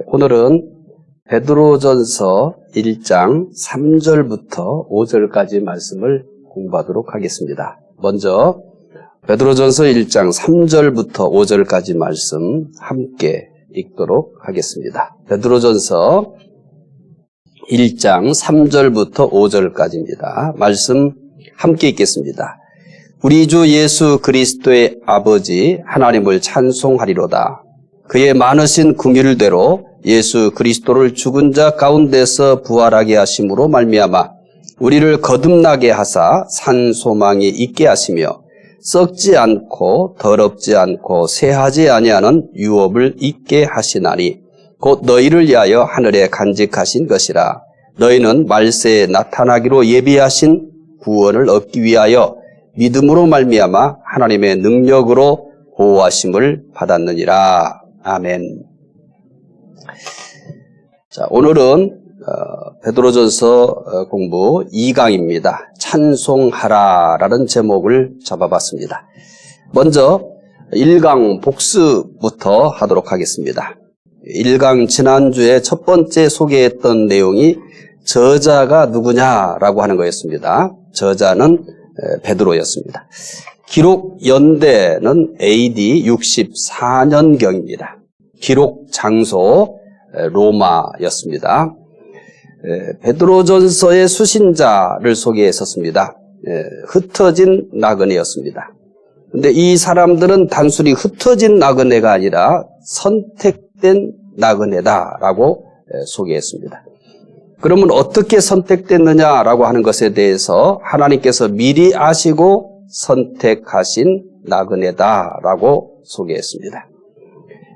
오늘은 베드로전서 1장 3절부터 5절까지 말씀을 공부하도록 하겠습니다. 먼저 베드로전서 1장 3절부터 5절까지 말씀 함께 읽도록 하겠습니다. 베드로전서 1장 3절부터 5절까지입니다. 말씀 함께 읽겠습니다. 우리 주 예수 그리스도의 아버지 하나님을 찬송하리로다. 그의 많으신 긍휼대로 예수 그리스도를 죽은 자 가운데서 부활하게 하심으로 말미암아 우리를 거듭나게 하사 산 소망이 있게 하시며 썩지 않고 더럽지 않고 새하지 아니하는 유업을 있게 하시나니 곧 너희를 위하여 하늘에 간직하신 것이라. 너희는 말세에 나타나기로 예비하신 구원을 얻기 위하여 믿음으로 말미암아 하나님의 능력으로 보호하심을 받았느니라. 아멘. 자, 오늘은 베드로전서 공부 2강입니다. 찬송하라라는 제목을 잡아봤습니다. 먼저 1강 복습부터 하도록 하겠습니다. 1강 지난주에 첫 번째 소개했던 내용이 저자가 누구냐라고 하는 거였습니다. 저자는 베드로였습니다. 기록 연대는 AD 64년경입니다. 기록 장소 로마였습니다. 베드로전서의 수신자를 소개했었습니다. 흩어진 나그네였습니다. 그런데 이 사람들은 단순히 흩어진 나그네가 아니라 선택된 나그네다라고 소개했습니다. 그러면 어떻게 선택됐느냐라고 하는 것에 대해서 하나님께서 미리 아시고 선택하신 나그네다라고 소개했습니다.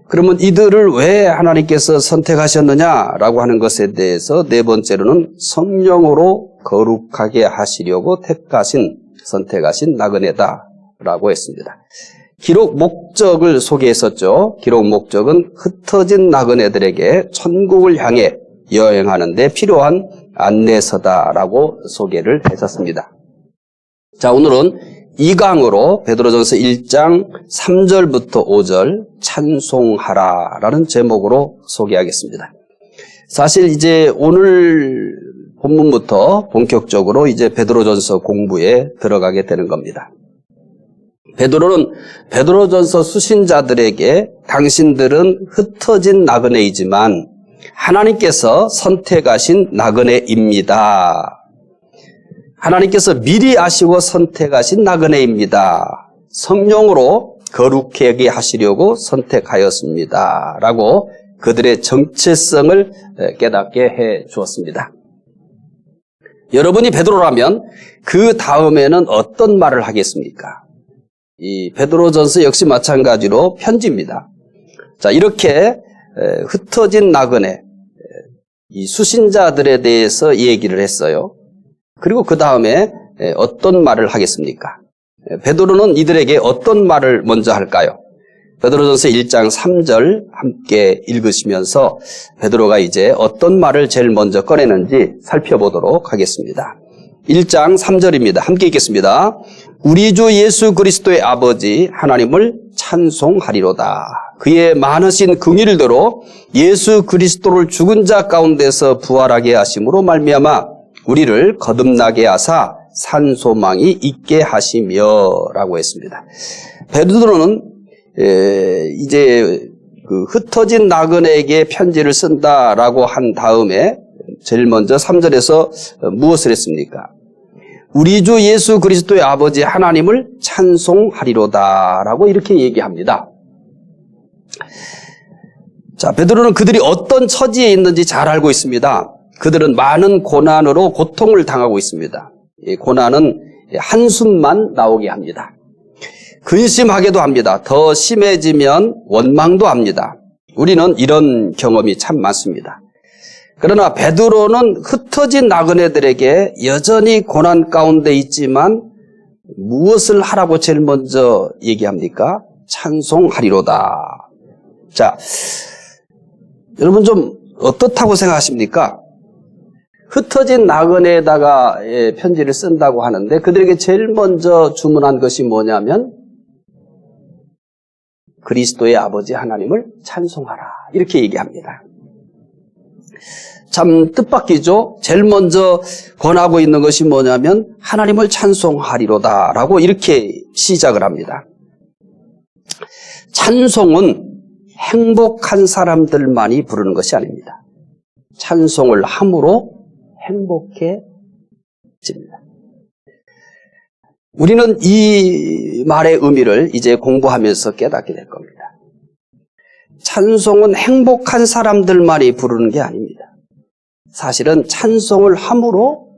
그러면 이들을 왜 하나님께서 선택하셨느냐라고 하는 것에 대해서 네 번째로는 성령으로 거룩하게 하시려고 선택하신 나그네다라고 했습니다. 기록 목적을 소개했었죠. 기록 목적은 흩어진 나그네들에게 천국을 향해 여행하는 데 필요한 안내서다라고 소개를 했었습니다. 자, 오늘은 2강으로 베드로전서 1장 3절부터 5절 찬송하라라는 제목으로 소개하겠습니다. 사실 이제 오늘 본문부터 본격적으로 이제 베드로전서 공부에 들어가게 되는 겁니다. 베드로는 베드로전서 수신자들에게 당신들은 흩어진 나그네이지만 하나님께서 선택하신 나그네입니다. 하나님께서 미리 아시고 선택하신 나그네입니다. 성령으로 거룩하게 하시려고 선택하였습니다. 라고 그들의 정체성을 깨닫게 해 주었습니다. 여러분이 베드로라면 그 다음에는 어떤 말을 하겠습니까? 이 베드로전서 역시 마찬가지로 편지입니다. 자, 이렇게 흩어진 나그네, 이 수신자들에 대해서 얘기를 했어요. 그리고 그 다음에 어떤 말을 하겠습니까? 베드로는 이들에게 어떤 말을 먼저 할까요? 베드로전서 1장 3절 함께 읽으시면서 베드로가 이제 어떤 말을 제일 먼저 꺼내는지 살펴보도록 하겠습니다. 1장 3절입니다. 함께 읽겠습니다. 우리 주 예수 그리스도의 아버지 하나님을 찬송하리로다. 그의 많으신 긍휼대로 예수 그리스도를 죽은 자 가운데서 부활하게 하심으로 말미암아 우리를 거듭나게 하사 산 소망이 있게 하시며 라고 했습니다. 베드로는 이제 그 흩어진 나그네에게 편지를 쓴다라고 한 다음에 제일 먼저 3절에서 무엇을 했습니까? 우리 주 예수 그리스도의 아버지 하나님을 찬송하리로다 라고 이렇게 얘기합니다. 자, 베드로는 그들이 어떤 처지에 있는지 잘 알고 있습니다. 그들은 많은 고난으로 고통을 당하고 있습니다. 이 고난은 한숨만 나오게 합니다. 근심하게도 합니다. 더 심해지면 원망도 합니다. 우리는 이런 경험이 참 많습니다. 그러나 베드로는 흩어진 나그네들에게 여전히 고난 가운데 있지만 무엇을 하라고 제일 먼저 얘기합니까? 찬송하리로다. 자, 여러분 좀 어떻다고 생각하십니까? 흩어진 나그네에다가 편지를 쓴다고 하는데 그들에게 제일 먼저 주문한 것이 뭐냐면 그리스도의 아버지 하나님을 찬송하라. 이렇게 얘기합니다. 참 뜻밖이죠. 제일 먼저 권하고 있는 것이 뭐냐면 하나님을 찬송하리로다 라고 이렇게 시작을 합니다. 찬송은 행복한 사람들만이 부르는 것이 아닙니다. 찬송을 함으로 행복해집니다. 우리는 이 말의 의미를 이제 공부하면서 깨닫게 될 겁니다. 찬송은 행복한 사람들만이 부르는 게 아닙니다. 사실은 찬송을 함으로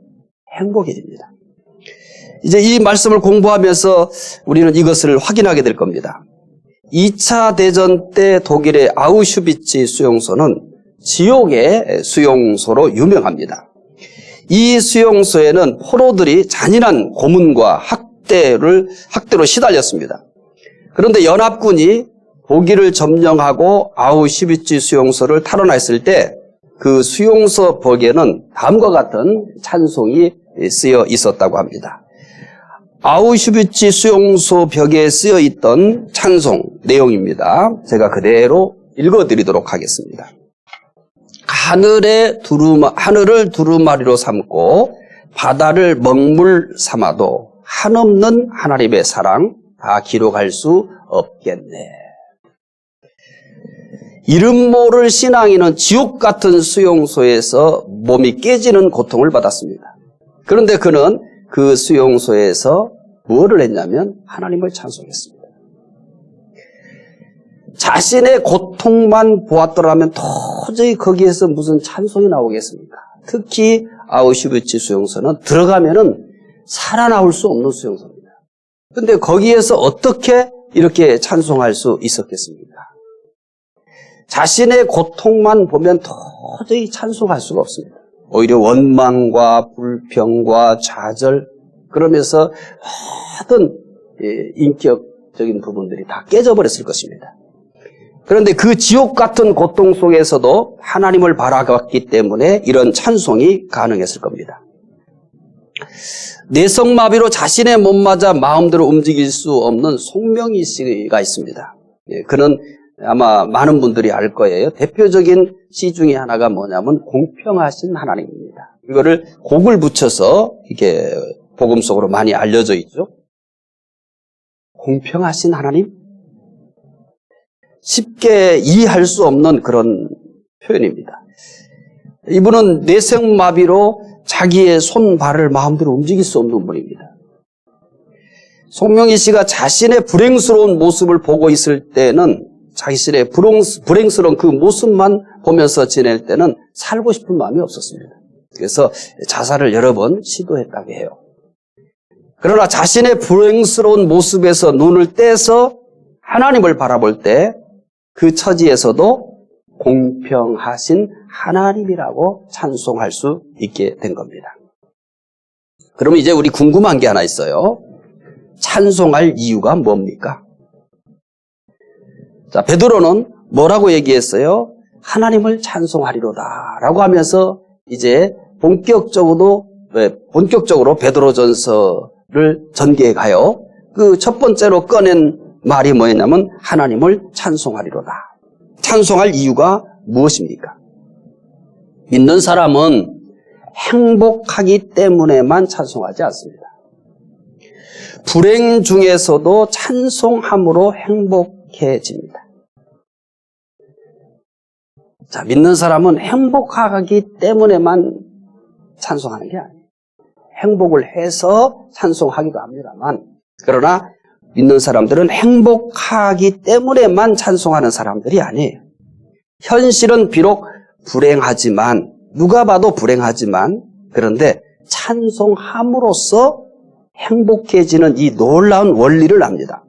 행복해집니다. 이제 이 말씀을 공부하면서 우리는 이것을 확인하게 될 겁니다. 2차 대전 때 독일의 아우슈비츠 수용소는 지옥의 수용소로 유명합니다. 이 수용소에는 포로들이 잔인한 고문과 학대로 시달렸습니다. 그런데 연합군이 독일을 점령하고 아우슈비츠 수용소를 탈환했을 때 그 수용소 벽에는 다음과 같은 찬송이 쓰여 있었다고 합니다. 아우슈비츠 수용소 벽에 쓰여 있던 찬송 내용입니다. 제가 그대로 읽어드리도록 하겠습니다. 하늘을 두루마리로 삼고 바다를 먹물 삼아도 한없는 하나님의 사랑 다 기록할 수 없겠네. 이름 모를 신앙인은 지옥 같은 수용소에서 몸이 깨지는 고통을 받았습니다. 그런데 그는 그 수용소에서 무엇을 했냐면 하나님을 찬송했습니다. 자신의 고통만 보았더라면 도저히 거기에서 무슨 찬송이 나오겠습니까? 특히 아우슈비츠 수용소는 들어가면은 살아나올 수 없는 수용소입니다. 그런데 거기에서 어떻게 이렇게 찬송할 수 있었겠습니까? 자신의 고통만 보면 도저히 찬송할 수가 없습니다. 오히려 원망과 불평과 좌절, 그러면서 모든 인격적인 부분들이 다 깨져버렸을 것입니다. 그런데 그 지옥 같은 고통 속에서도 하나님을 바라봤기 때문에 이런 찬송이 가능했을 겁니다. 뇌성마비로 자신의 몸마저 마음대로 움직일 수 없는 송명희 씨가 있습니다. 그는 아마 많은 분들이 알 거예요. 대표적인 시 중에 하나가 뭐냐면 공평하신 하나님입니다. 이거를 곡을 붙여서 이게 복음 속으로 많이 알려져 있죠. 공평하신 하나님? 쉽게 이해할 수 없는 그런 표현입니다. 이분은 뇌성마비로 자기의 손, 발을 마음대로 움직일 수 없는 분입니다. 송명희 씨가 자신의 불행스러운 모습을 보고 있을 때는 자신의 불행스러운 그 모습만 보면서 지낼 때는 살고 싶은 마음이 없었습니다. 그래서 자살을 여러 번 시도했다고 해요. 그러나 자신의 불행스러운 모습에서 눈을 떼서 하나님을 바라볼 때 그 처지에서도 공평하신 하나님이라고 찬송할 수 있게 된 겁니다. 그러면 이제 우리 궁금한 게 하나 있어요. 찬송할 이유가 뭡니까? 자, 베드로는 뭐라고 얘기했어요? 하나님을 찬송하리로다 라고 하면서 이제 본격적으로 베드로전서를 전개해 가요. 그 첫 번째로 꺼낸 말이 뭐였냐면 하나님을 찬송하리로다. 찬송할 이유가 무엇입니까? 믿는 사람은 행복하기 때문에만 찬송하지 않습니다. 불행 중에서도 찬송함으로 행복해집니다. 자, 믿는 사람은 행복하기 때문에만 찬송하는 게 아니에요. 행복을 해서 찬송하기도 합니다만, 그러나 믿는 사람들은 행복하기 때문에만 찬송하는 사람들이 아니에요. 현실은 비록 불행하지만, 누가 봐도 불행하지만, 그런데 찬송함으로써 행복해지는 이 놀라운 원리를 압니다.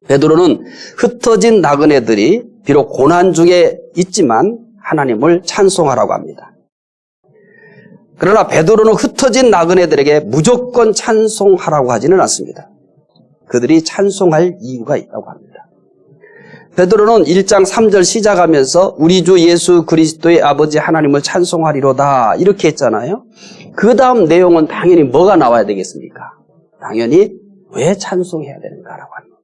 베드로는 흩어진 나그네들이 비록 고난 중에 있지만 하나님을 찬송하라고 합니다. 그러나 베드로는 흩어진 나그네들에게 무조건 찬송하라고 하지는 않습니다. 그들이 찬송할 이유가 있다고 합니다. 베드로는 1장 3절 시작하면서 우리 주 예수 그리스도의 아버지 하나님을 찬송하리로다 이렇게 했잖아요. 그 다음 내용은 당연히 뭐가 나와야 되겠습니까? 당연히 왜 찬송해야 되는가라고 합니다.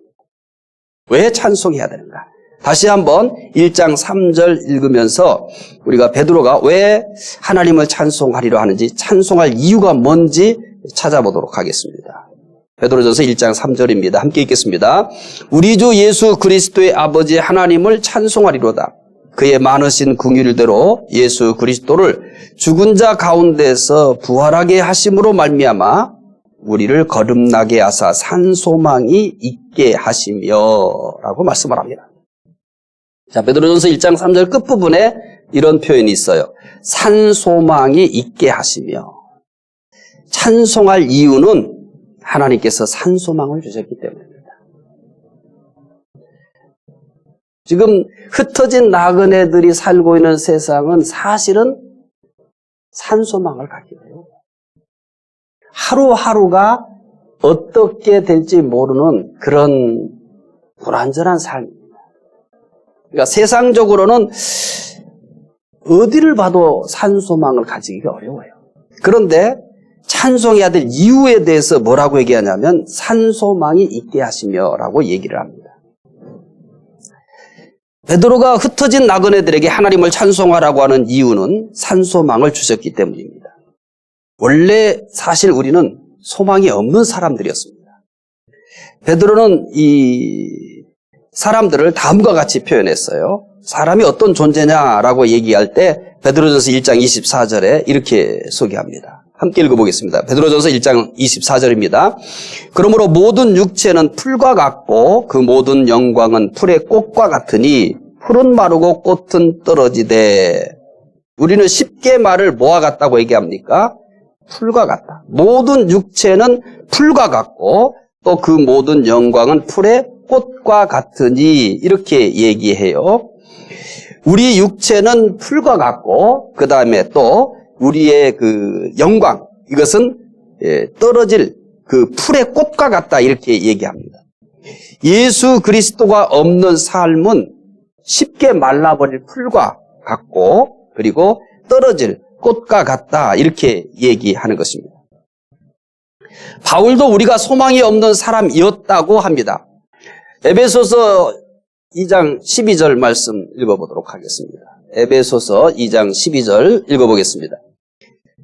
왜 찬송해야 되는가? 다시 한번 1장 3절 읽으면서 우리가 베드로가 왜 하나님을 찬송하리려 하는지, 찬송할 이유가 뭔지 찾아보도록 하겠습니다. 베드로전서 1장 3절입니다. 함께 읽겠습니다. 우리 주 예수 그리스도의 아버지 하나님을 찬송하리로다. 그의 많으신 긍휼대로 예수 그리스도를 죽은 자 가운데서 부활하게 하심으로 말미암아 우리를 거듭나게 하사 산 소망이 있게 하시며 라고 말씀을 합니다. 자, 베드로전서 1장 3절 끝부분에 이런 표현이 있어요. 산 소망이 있게 하시며. 찬송할 이유는 하나님께서 산 소망을 주셨기 때문입니다. 지금 흩어진 나그네들이 살고 있는 세상은 사실은 산 소망을 갖게 돼요. 하루하루가 어떻게 될지 모르는 그런 불안전한 삶입니다. 그러니까 세상적으로는 어디를 봐도 산 소망을 가지기가 어려워요. 그런데 찬송해야 될 이유에 대해서 뭐라고 얘기하냐면 산 소망이 있게 하시며 라고 얘기를 합니다. 베드로가 흩어진 나그네들에게 하나님을 찬송하라고 하는 이유는 산 소망을 주셨기 때문입니다. 원래 사실 우리는 소망이 없는 사람들이었습니다. 베드로는 이 사람들을 다음과 같이 표현했어요. 사람이 어떤 존재냐라고 얘기할 때 베드로전서 1장 24절에 이렇게 소개합니다. 함께 읽어보겠습니다. 베드로전서 1장 24절입니다. 그러므로 모든 육체는 풀과 같고 그 모든 영광은 풀의 꽃과 같으니 풀은 마르고 꽃은 떨어지되. 우리는 쉽게 말을 뭐와 같다고 얘기합니까? 풀과 같다. 모든 육체는 풀과 같고 또 그 모든 영광은 풀의 꽃과 같으니 이렇게 얘기해요. 우리 육체는 풀과 같고 그 다음에 또 우리의 그 영광, 이것은 떨어질 그 풀의 꽃과 같다 이렇게 얘기합니다. 예수 그리스도가 없는 삶은 쉽게 말라버릴 풀과 같고 그리고 떨어질 꽃과 같다 이렇게 얘기하는 것입니다. 바울도 우리가 소망이 없는 사람이었다고 합니다. 에베소서 2장 12절 말씀 읽어보도록 하겠습니다. 에베소서 2장 12절 읽어보겠습니다.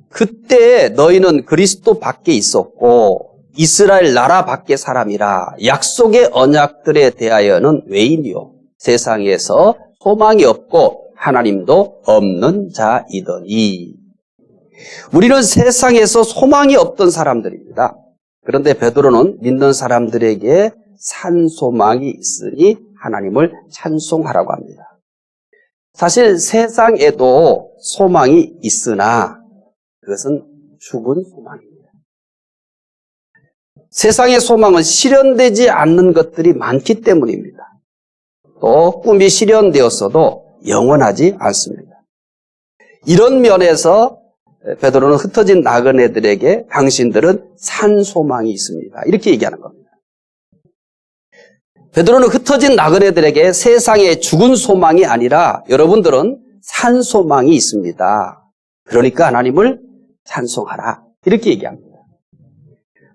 그때 너희는 그리스도 밖에 있었고 이스라엘 나라 밖의 사람이라 약속의 언약들에 대하여는 외인이요 세상에서 소망이 없고 하나님도 없는 자이더니. 우리는 세상에서 소망이 없던 사람들입니다. 그런데 베드로는 믿는 사람들에게 산 소망이 있으니 하나님을 찬송하라고 합니다. 사실 세상에도 소망이 있으나 그것은 죽은 소망입니다. 세상의 소망은 실현되지 않는 것들이 많기 때문입니다. 또 꿈이 실현되었어도 영원하지 않습니다. 이런 면에서 베드로는 흩어진 나그네들에게 당신들은 산 소망이 있습니다. 이렇게 얘기하는 겁니다. 베드로는 흩어진 나그네들에게 세상의 죽은 소망이 아니라 여러분들은 산 소망이 있습니다. 그러니까 하나님을 찬송하라. 이렇게 얘기합니다.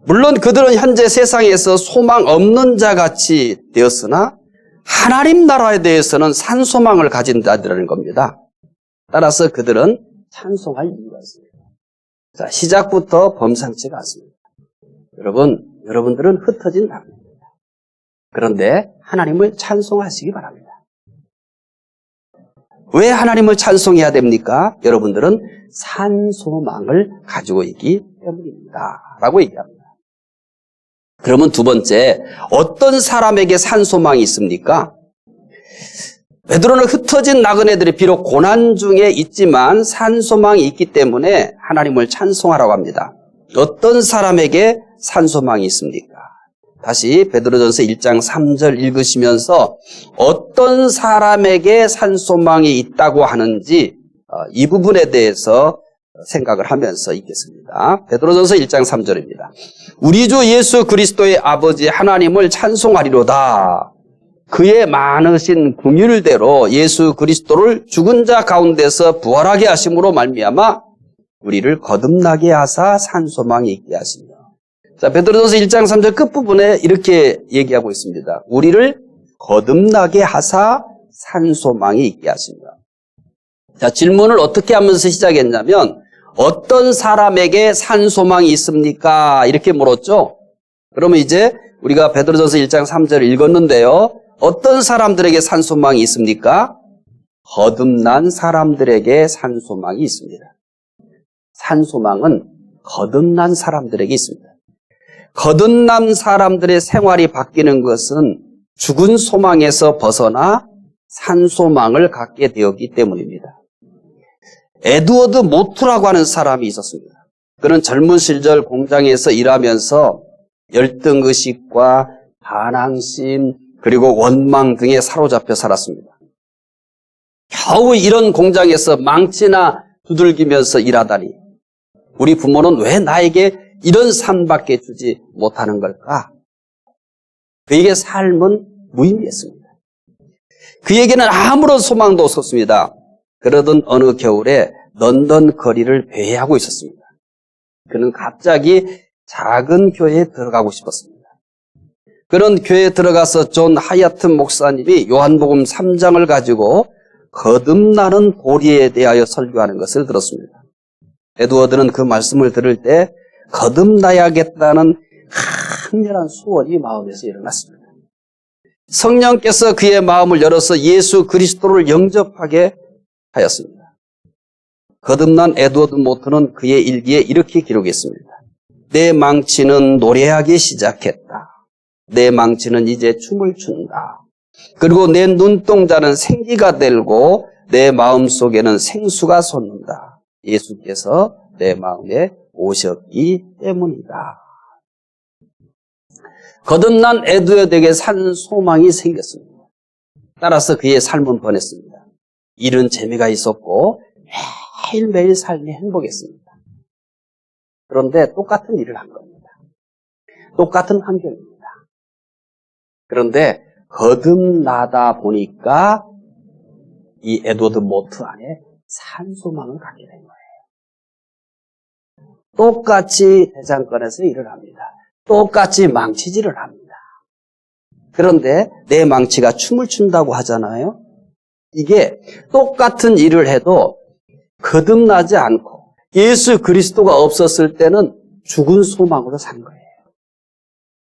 물론 그들은 현재 세상에서 소망 없는 자같이 되었으나 하나님 나라에 대해서는 산 소망을 가진 자들이라는 겁니다. 따라서 그들은 찬송할 이유가 있습니다. 자, 시작부터 범상치가 않습니다. 여러분들은 흩어진 나그네입니다. 그런데 하나님을 찬송하시기 바랍니다. 왜 하나님을 찬송해야 됩니까? 여러분들은 산 소망을 가지고 있기 때문입니다. 라고 얘기합니다. 그러면 두 번째, 어떤 사람에게 산 소망이 있습니까? 베드로는 흩어진 나그네들이 비록 고난 중에 있지만 산 소망이 있기 때문에 하나님을 찬송하라고 합니다. 어떤 사람에게 산 소망이 있습니까? 다시 베드로전서 1장 3절 읽으시면서 어떤 사람에게 산 소망이 있다고 하는지 이 부분에 대해서 생각을 하면서 읽겠습니다. 베드로전서 1장 3절입니다. 우리 주 예수 그리스도의 아버지 하나님을 찬송하리로다. 그의 많으신 긍휼대로 예수 그리스도를 죽은 자 가운데서 부활하게 하심으로 말미암아 우리를 거듭나게 하사 산 소망이 있게 하시며. 자, 베드로전서 1장 3절 끝부분에 이렇게 얘기하고 있습니다. 우리를 거듭나게 하사 산소망이 있게 하십니다. 자, 질문을 어떻게 하면서 시작했냐면 어떤 사람에게 산소망이 있습니까? 이렇게 물었죠. 그러면 이제 우리가 베드로전서 1장 3절을 읽었는데요. 어떤 사람들에게 산소망이 있습니까? 거듭난 사람들에게 산소망이 있습니다. 산소망은 거듭난 사람들에게 있습니다. 거듭난 사람들의 생활이 바뀌는 것은 죽은 소망에서 벗어나 산소망을 갖게 되었기 때문입니다. 에드워드 모트라고 하는 사람이 있었습니다. 그는 젊은 시절 공장에서 일하면서 열등의식과 반항심 그리고 원망 등에 사로잡혀 살았습니다. 겨우 이런 공장에서 망치나 두들기면서 일하다니 우리 부모는 왜 나에게 이런 삶밖에 주지 못하는 걸까? 그에게 삶은 무의미했습니다. 그에게는 아무런 소망도 없었습니다. 그러던 어느 겨울에 런던 거리를 배회하고 있었습니다. 그는 갑자기 작은 교회에 들어가고 싶었습니다. 그런 교회에 들어가서 존 하얏튼 목사님이 요한복음 3장을 가지고 거듭나는 도리에 대하여 설교하는 것을 들었습니다. 에드워드는 그 말씀을 들을 때 거듭나야겠다는 강렬한 소원이 마음에서 일어났습니다. 성령께서 그의 마음을 열어서 예수 그리스도를 영접하게 하였습니다. 거듭난 에드워드 모트는 그의 일기에 이렇게 기록했습니다. 내 망치는 노래하기 시작했다. 내 망치는 이제 춤을 춘다. 그리고 내 눈동자는 생기가 들고 내 마음속에는 생수가 솟는다. 예수께서 내 마음에 오셨기 때문이다. 거듭난 에드워드에게 산 소망이 생겼습니다. 따라서 그의 삶은 변했습니다. 일은 재미가 있었고 매일매일 삶이 행복했습니다. 그런데 똑같은 일을 한 겁니다. 똑같은 환경입니다. 그런데 거듭나다 보니까 이 에드워드 모트 안에 산소망을 갖게 된 거예요. 똑같이 대장간에서 일을 합니다. 똑같이 망치질을 합니다. 그런데 내 망치가 춤을 춘다고 하잖아요. 이게 똑같은 일을 해도 거듭나지 않고 예수 그리스도가 없었을 때는 죽은 소망으로 산 거예요.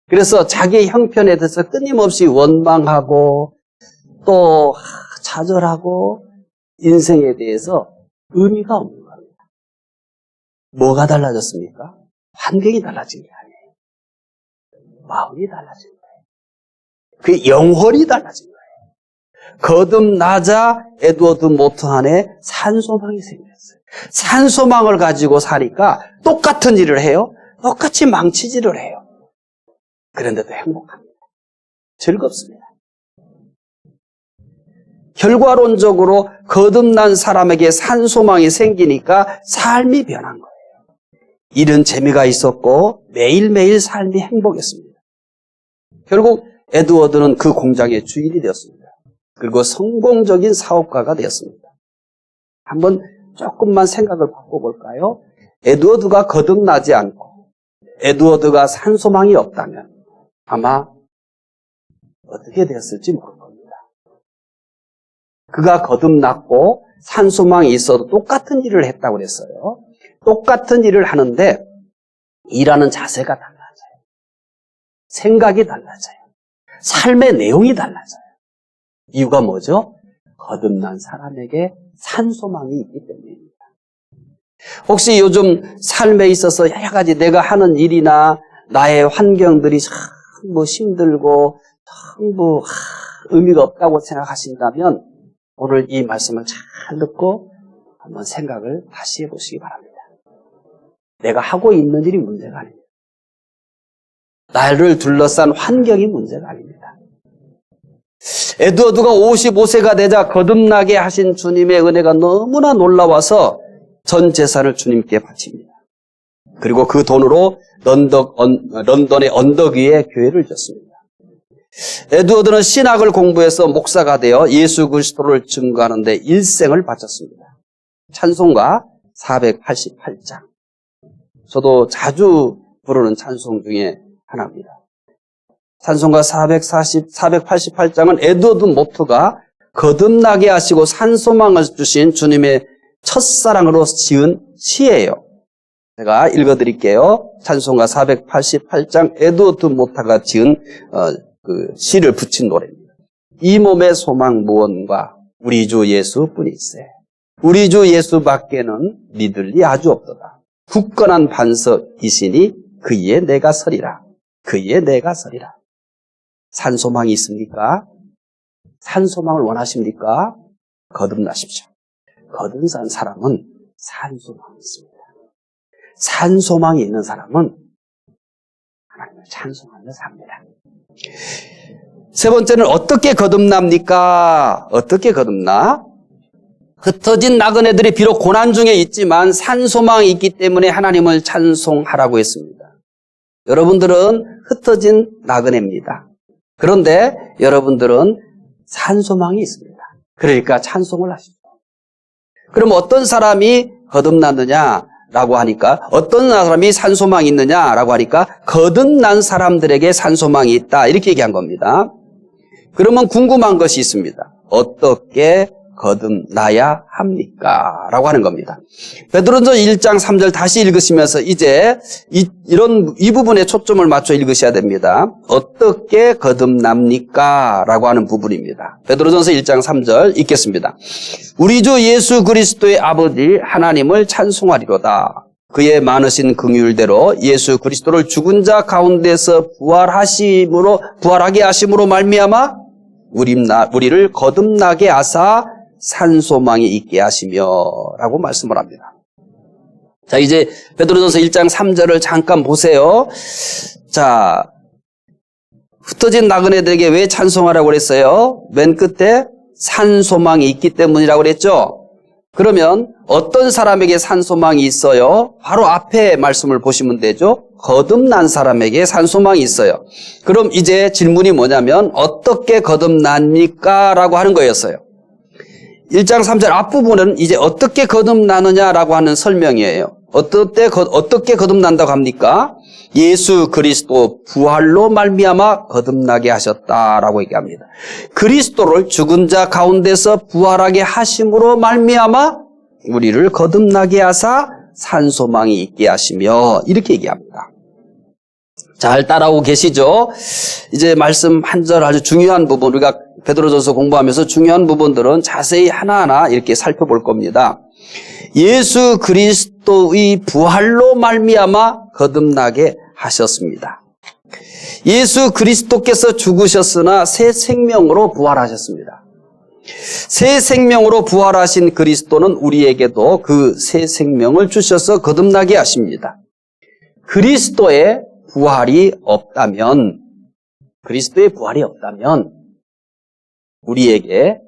그래서 자기 형편에 대해서 끊임없이 원망하고 또 좌절하고 인생에 대해서 의미가 없는 겁니다. 뭐가 달라졌습니까? 환경이 달라진 게 아니에요. 마음이 달라진 거예요. 그 영혼이 달라진 거예요. 거듭나자 에드워드 모트 안에 산소망이 생겼어요. 산소망을 가지고 사니까 똑같은 일을 해요. 똑같이 망치질을 해요. 그런데도 행복합니다. 즐겁습니다. 결과론적으로 거듭난 사람에게 산소망이 생기니까 삶이 변한 거예요. 일은 재미가 있었고 매일매일 삶이 행복했습니다. 결국 에드워드는 그 공장의 주인이 되었습니다. 그리고 성공적인 사업가가 되었습니다. 한번 조금만 생각을 바꿔볼까요? 에드워드가 거듭나지 않고 에드워드가 산소망이 없다면 아마 어떻게 되었을지 모를 겁니다. 그가 거듭났고 산소망이 있어도 똑같은 일을 했다고 그랬어요. 똑같은 일을 하는데 일하는 자세가 달라져요. 생각이 달라져요. 삶의 내용이 달라져요. 이유가 뭐죠? 거듭난 사람에게 산소망이 있기 때문입니다. 혹시 요즘 삶에 있어서 여러 가지 내가 하는 일이나 나의 환경들이 전부 힘들고 전부 의미가 없다고 생각하신다면 오늘 이 말씀을 잘 듣고 한번 생각을 다시 해보시기 바랍니다. 내가 하고 있는 일이 문제가 아닙니다. 나를 둘러싼 환경이 문제가 아닙니다. 에드워드가 55세가 되자 거듭나게 하신 주님의 은혜가 너무나 놀라워서 전 재산을 주님께 바칩니다. 그리고 그 돈으로 런던의 언덕 위에 교회를 졌습니다. 에드워드는 신학을 공부해서 목사가 되어 예수 그리스도를 증거하는 데 일생을 바쳤습니다. 찬송가 488장. 저도 자주 부르는 찬송 중에 하나입니다. 찬송가 488장은 에드워드 모트가 거듭나게 하시고 산소망을 주신 주님의 첫사랑으로 지은 시예요. 제가 읽어드릴게요. 찬송가 488장 에드워드 모트가 지은 그 시를 붙인 노래입니다. 이 몸의 소망 무언가 우리 주 예수뿐일세. 우리 주 예수밖에는 믿을 리 아주 없도다. 굳건한 반석이시니 그이에 내가 서리라. 그이에 내가 서리라. 산소망이 있습니까? 산소망을 원하십니까? 거듭나십시오. 거듭난 사람은 산소망이 있습니다. 산소망이 있는 사람은 하나님을 찬송하며 삽니다. 세 번째는 어떻게 거듭납니까? 어떻게 거듭나? 흩어진 나그네들이 비록 고난 중에 있지만 산소망이 있기 때문에 하나님을 찬송하라고 했습니다. 여러분들은 흩어진 나그네입니다. 그런데 여러분들은 산소망이 있습니다. 그러니까 찬송을 하십시오. 그럼 어떤 사람이 거듭났느냐라고 하니까, 어떤 사람이 산소망이 있느냐라고 하니까 거듭난 사람들에게 산소망이 있다 이렇게 얘기한 겁니다. 그러면 궁금한 것이 있습니다. 어떻게 거듭나야 합니까? 라고 하는 겁니다. 베드로전서 1장 3절 다시 읽으시면서 이제 이 부분에 초점을 맞춰 읽으셔야 됩니다. 어떻게 거듭납니까? 라고 하는 부분입니다. 베드로전서 1장 3절 읽겠습니다. 우리 주 예수 그리스도의 아버지 하나님을 찬송하리로다. 그의 많으신 긍휼대로 예수 그리스도를 죽은 자 가운데서 부활하게 하심으로 말미암아 우리를 거듭나게 하사 산소망이 있게 하시며 라고 말씀을 합니다. 자, 이제 베드로전서 1장 3절을 잠깐 보세요. 자, 흩어진 나그네들에게 왜 찬송하라고 그랬어요? 맨 끝에 산소망이 있기 때문이라고 그랬죠? 그러면 어떤 사람에게 산소망이 있어요? 바로 앞에 말씀을 보시면 되죠? 거듭난 사람에게 산소망이 있어요. 그럼 이제 질문이 뭐냐면 어떻게 거듭납니까? 라고 하는 거였어요. 1장 3절 앞부분은 이제 어떻게 거듭나느냐라고 하는 설명이에요. 어떻게 거듭난다고 합니까? 예수 그리스도 부활로 말미암아 거듭나게 하셨다라고 얘기합니다. 그리스도를 죽은 자 가운데서 부활하게 하심으로 말미암아 우리를 거듭나게 하사 산소망이 있게 하시며 이렇게 얘기합니다. 잘 따라오고 계시죠? 이제 말씀 한 절 아주 중요한 부분, 우리가 베드로전서 공부하면서 중요한 부분들은 자세히 하나하나 이렇게 살펴볼 겁니다. 예수 그리스도의 부활로 말미암아 거듭나게 하셨습니다. 예수 그리스도께서 죽으셨으나 새 생명으로 부활하셨습니다. 새 생명으로 부활하신 그리스도는 우리에게도 그 새 생명을 주셔서 거듭나게 하십니다. 그리스도의 부활이 없다면 우리에게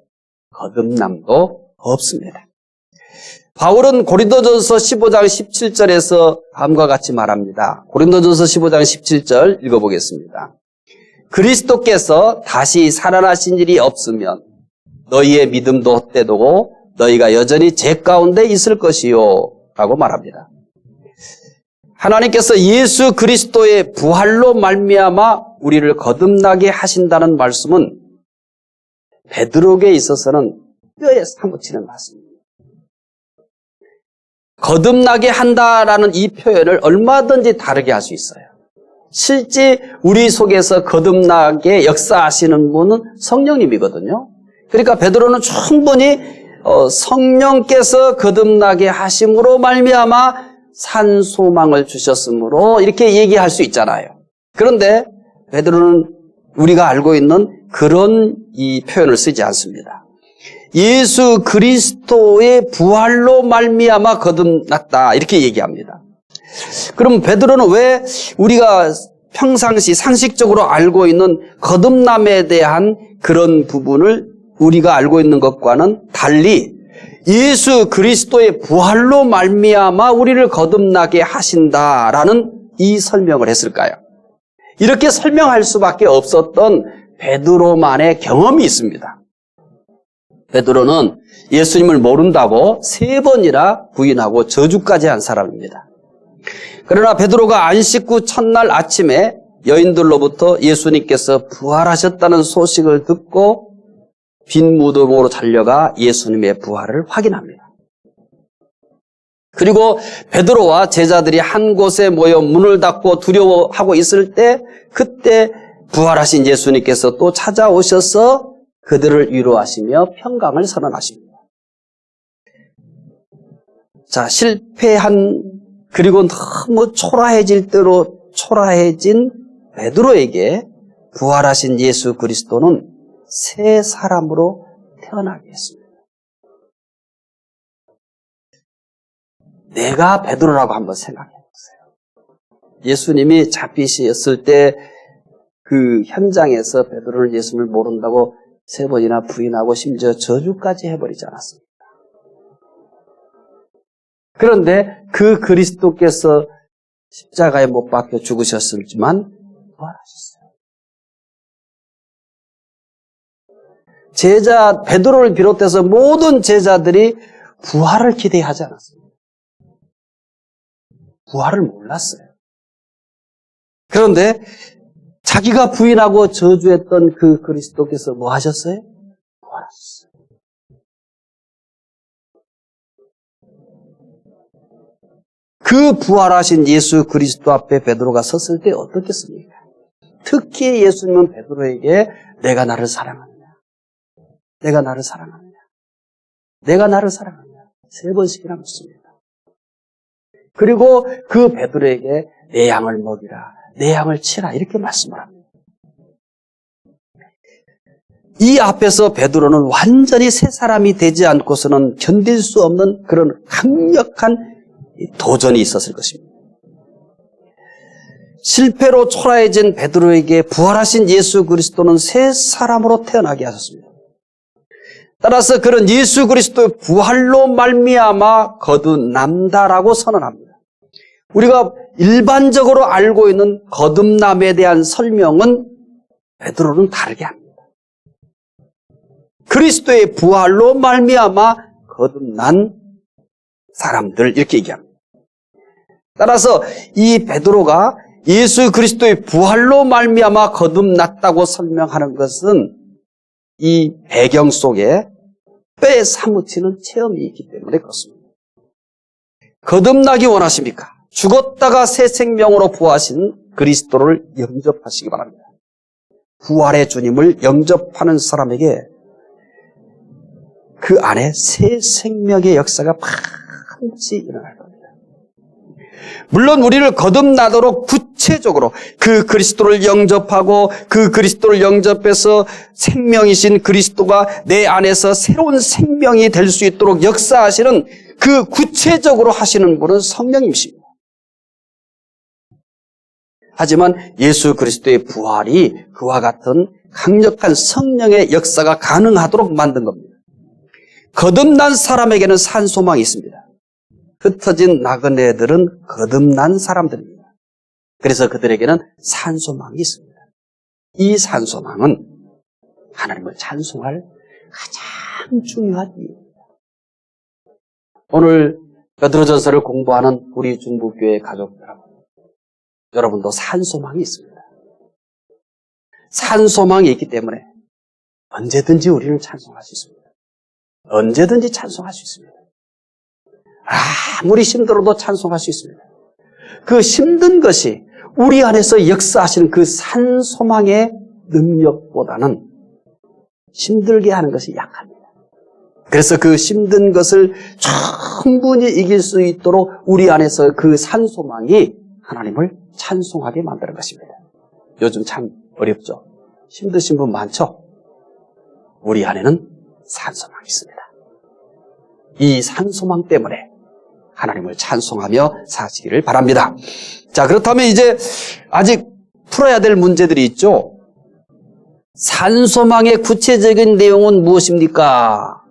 거듭남도 없습니다. 바울은 고린도전서 15장 17절에서 다음과 같이 말합니다. 고린도전서 15장 17절 읽어보겠습니다. 그리스도께서 다시 살아나신 일이 없으면 너희의 믿음도 헛되고 너희가 여전히 죄 가운데 있을 것이요 라고 말합니다. 하나님께서 예수 그리스도의 부활로 말미암아 우리를 거듭나게 하신다는 말씀은 베드로에게 있어서는 뼈에 사무치는 말씀입니다. 거듭나게 한다라는 이 표현을 얼마든지 다르게 할 수 있어요. 실제 우리 속에서 거듭나게 역사하시는 분은 성령님이거든요. 그러니까 베드로는 충분히 성령께서 거듭나게 하심으로 말미암아 산소망을 주셨으므로 이렇게 얘기할 수 있잖아요. 그런데 베드로는 우리가 알고 있는 그런 이 표현을 쓰지 않습니다. 예수 그리스도의 부활로 말미암아 거듭났다 이렇게 얘기합니다. 그럼 베드로는 왜 우리가 평상시 상식적으로 알고 있는 거듭남에 대한 그런 부분을 우리가 알고 있는 것과는 달리 예수 그리스도의 부활로 말미암아 우리를 거듭나게 하신다라는 이 설명을 했을까요? 이렇게 설명할 수밖에 없었던 베드로만의 경험이 있습니다. 베드로는 예수님을 모른다고 3번이나 부인하고 저주까지 한 사람입니다. 그러나 베드로가 안식 후 첫날 아침에 여인들로부터 예수님께서 부활하셨다는 소식을 듣고 빈 무덤으로 달려가 예수님의 부활을 확인합니다. 그리고 베드로와 제자들이 한 곳에 모여 문을 닫고 두려워하고 있을 때 그때 부활하신 예수님께서 또 찾아오셔서 그들을 위로하시며 평강을 선언하십니다. 자, 실패한 그리고 너무 초라해질 대로 초라해진 베드로에게 부활하신 예수 그리스도는 새 사람으로 태어나게 했습니다. 내가 베드로라고 한번 생각해 보세요. 예수님이 잡히셨을 때 그 현장에서 베드로는 예수님을 모른다고 3번이나 부인하고 심지어 저주까지 해버리지 않았습니까? 그런데 그 그리스도께서 십자가에 못 박혀 죽으셨지만 부활하셨어요. 제자 베드로를 비롯해서 모든 제자들이 부활을 기대하지 않았습니다. 부활을 몰랐어요. 그런데 자기가 부인하고 저주했던 그 그리스도께서 뭐 하셨어요? 부활하셨어요. 그 부활하신 예수 그리스도 앞에 베드로가 섰을 때 어떻겠습니까? 특히 예수님은 베드로에게 내가 나를 사랑하느냐? 내가 나를 사랑하느냐? 내가 나를 사랑하느냐? 3번씩이나 묻습니다. 그리고 그 베드로에게 내 양을 먹이라, 내 양을 치라 이렇게 말씀을 합니다. 이 앞에서 베드로는 완전히 새 사람이 되지 않고서는 견딜 수 없는 그런 강력한 도전이 있었을 것입니다. 실패로 초라해진 베드로에게 부활하신 예수 그리스도는 새 사람으로 태어나게 하셨습니다. 따라서 그런 예수 그리스도의 부활로 말미암아 거듭남다라고 선언합니다. 우리가 일반적으로 알고 있는 거듭남에 대한 설명은 베드로는 다르게 합니다. 그리스도의 부활로 말미암아 거듭난 사람들 이렇게 얘기합니다. 따라서 이 베드로가 예수 그리스도의 부활로 말미암아 거듭났다고 설명하는 것은 이 배경 속에 뼈에 사무치는 체험이 있기 때문에 그렇습니다. 거듭나기 원하십니까? 죽었다가 새 생명으로 부활하신 그리스도를 영접하시기 바랍니다. 부활의 주님을 영접하는 사람에게 그 안에 새 생명의 역사가 반드시 일어날 겁니다. 물론 우리를 거듭나도록 구체적으로 그 그리스도를 영접하고 그 그리스도를 영접해서 생명이신 그리스도가 내 안에서 새로운 생명이 될 수 있도록 역사하시는 그 구체적으로 하시는 분은 성령님이십니다. 하지만 예수 그리스도의 부활이 그와 같은 강력한 성령의 역사가 가능하도록 만든 겁니다. 거듭난 사람에게는 산 소망이 있습니다. 흩어진 나그네들은 거듭난 사람들입니다. 그래서 그들에게는 산 소망이 있습니다. 이 산 소망은 하나님을 찬송할 가장 중요한 이유입니다. 오늘 베드로전서를 공부하는 우리 중부교회 가족 여러분도 산 소망이 있습니다. 산 소망이 있기 때문에 언제든지 우리는 찬송할 수 있습니다. 언제든지 찬송할 수 있습니다. 아무리 힘들어도 찬송할 수 있습니다. 그 힘든 것이 우리 안에서 역사하시는 그 산 소망의 능력보다는 힘들게 하는 것이 약합니다. 그래서 그 힘든 것을 충분히 이길 수 있도록 우리 안에서 그 산 소망이 하나님을 찬송하게 만드는 것입니다. 요즘 참 어렵죠? 힘드신 분 많죠? 우리 안에는 산 소망이 있습니다. 이 산 소망 때문에 하나님을 찬송하며 사시기를 바랍니다. 자, 그렇다면 이제 아직 풀어야 될 문제들이 있죠? 산 소망의 구체적인 내용은 무엇입니까?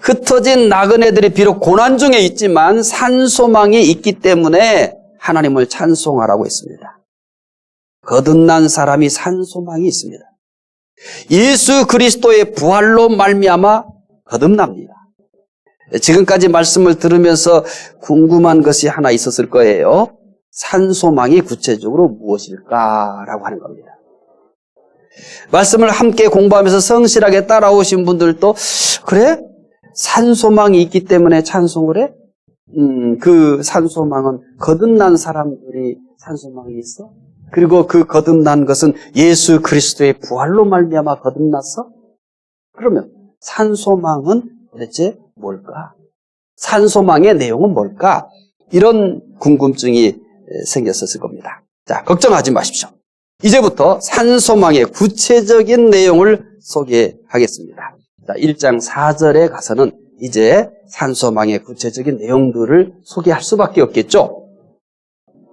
흩어진 나그네들이 비록 고난 중에 있지만 산 소망이 있기 때문에 하나님을 찬송하라고 했습니다. 거듭난 사람이 산 소망이 있습니다. 예수 그리스도의 부활로 말미암아 거듭납니다. 지금까지 말씀을 들으면서 궁금한 것이 하나 있었을 거예요. 산소망이 구체적으로 무엇일까라고 하는 겁니다. 말씀을 함께 공부하면서 성실하게 따라오신 분들도 그래? 산소망이 있기 때문에 찬송을 해? 그 산소망은 거듭난 사람들이 산소망이 있어? 그리고 그 거듭난 것은 예수 그리스도의 부활로 말미암아 거듭났어? 그러면 산소망은 도대체 뭘까? 산소망의 내용은 뭘까? 이런 궁금증이 생겼었을 겁니다. 자, 걱정하지 마십시오. 이제부터 산소망의 구체적인 내용을 소개하겠습니다. 자, 1장 4절에 가서는 이제 산소망의 구체적인 내용들을 소개할 수밖에 없겠죠.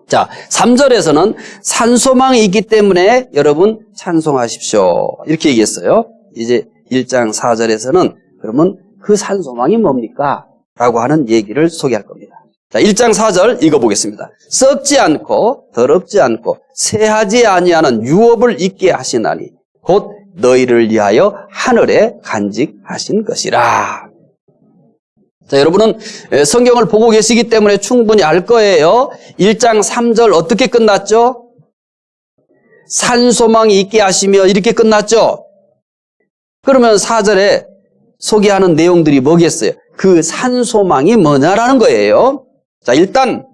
자, 3절에서는 산소망이 있기 때문에 여러분 찬송하십시오. 이렇게 얘기했어요. 이제 1장 4절에서는 그러면 그 산소망이 뭡니까? 라고 하는 얘기를 소개할 겁니다. 자, 1장 4절 읽어보겠습니다. 썩지 않고 더럽지 않고 새하지 아니하는 유업을 있게 하시나니 곧 너희를 위하여 하늘에 간직하신 것이라. 자, 여러분은 성경을 보고 계시기 때문에 충분히 알 거예요. 1장 3절 어떻게 끝났죠? 산소망이 있게 하시며 이렇게 끝났죠? 그러면 4절에 소개하는 내용들이 뭐겠어요? 그 산소망이 뭐냐라는 거예요. 자, 일단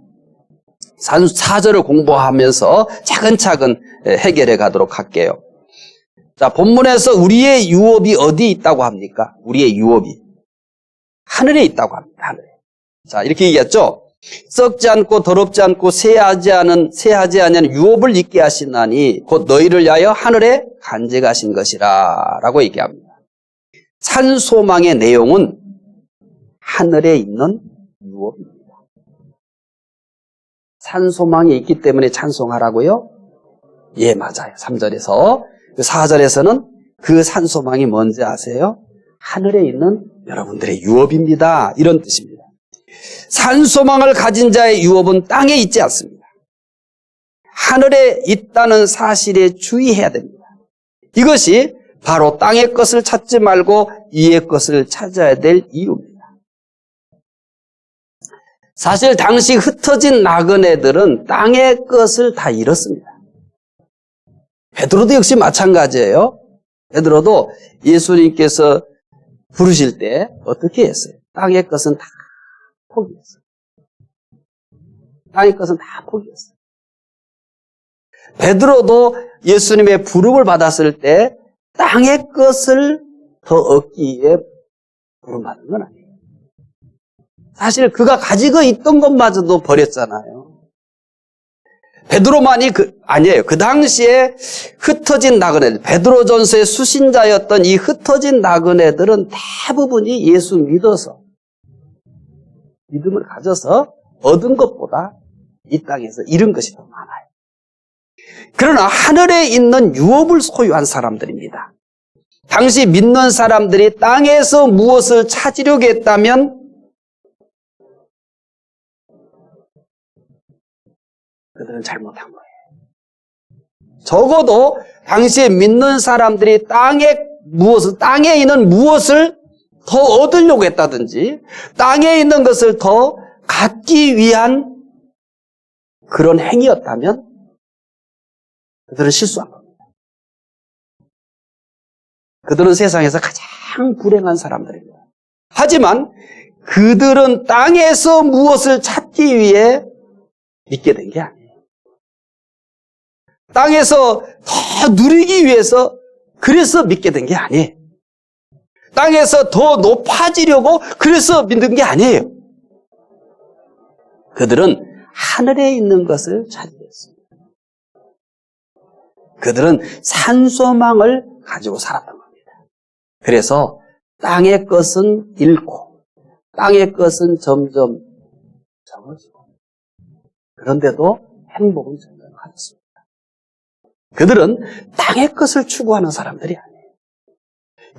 4절을 공부하면서 차근차근 해결해 가도록 할게요. 자, 본문에서 우리의 유업이 어디 있다고 합니까? 우리의 유업이 하늘에 있다고 합니다. 하늘에. 자, 이렇게 얘기했죠. 썩지 않고 더럽지 않고 새하지 아니하는 유업을 있게 하시나니 곧 너희를 위하여 하늘에 간직하신 것이라 라고 얘기합니다. 산소망의 내용은 하늘에 있는 유업입니다. 산소망이 있기 때문에 찬송하라고요? 예, 맞아요. 3절에서. 4절에서는 그 산소망이 뭔지 아세요? 하늘에 있는 여러분들의 유업입니다. 이런 뜻입니다. 산소망을 가진 자의 유업은 땅에 있지 않습니다. 하늘에 있다는 사실에 주의해야 됩니다. 이것이 바로 땅의 것을 찾지 말고 위의 것을 찾아야 될 이유입니다. 사실 당시 흩어진 나그네들은 땅의 것을 다 잃었습니다. 베드로도 역시 마찬가지예요. 베드로도 예수님께서 부르실 때 어떻게 했어요? 땅의 것은 다 포기했어요. 땅의 것은 다 포기했어요. 베드로도 예수님의 부름을 받았을 때 땅의 것을 더 얻기 위해 부름받은 건 아니에요. 사실 그가 가지고 있던 것마저도 버렸잖아요. 베드로만이 아니에요. 그 당시에 흩어진 나그네들, 베드로전서의 수신자였던 이 흩어진 나그네들은 대부분이 예수 믿어서, 믿음을 가져서 얻은 것보다 이 땅에서 잃은 것이 더 많아요. 그러나 하늘에 있는 유업을 소유한 사람들입니다. 당시 믿는 사람들이 땅에서 무엇을 찾으려고 했다면 그들은 잘못한 거예요. 적어도 당시에 믿는 사람들이 땅에 있는 무엇을 더 얻으려고 했다든지 땅에 있는 것을 더 갖기 위한 그런 행위였다면 그들은 실수한 겁니다. 그들은 세상에서 가장 불행한 사람들입니다. 하지만 그들은 땅에서 무엇을 찾기 위해 믿게 된 게 아니에요. 땅에서 더 누리기 위해서 그래서 믿게 된 게 아니에요. 땅에서 더 높아지려고 그래서 믿는 게 아니에요. 그들은 하늘에 있는 것을 찾으셨습니다. 그들은 산소망을 가지고 살았던 겁니다. 그래서 땅의 것은 잃고 땅의 것은 점점 적어지고 그런데도 행복은 점점 가졌습니다. 그들은 땅의 것을 추구하는 사람들이 아니에요.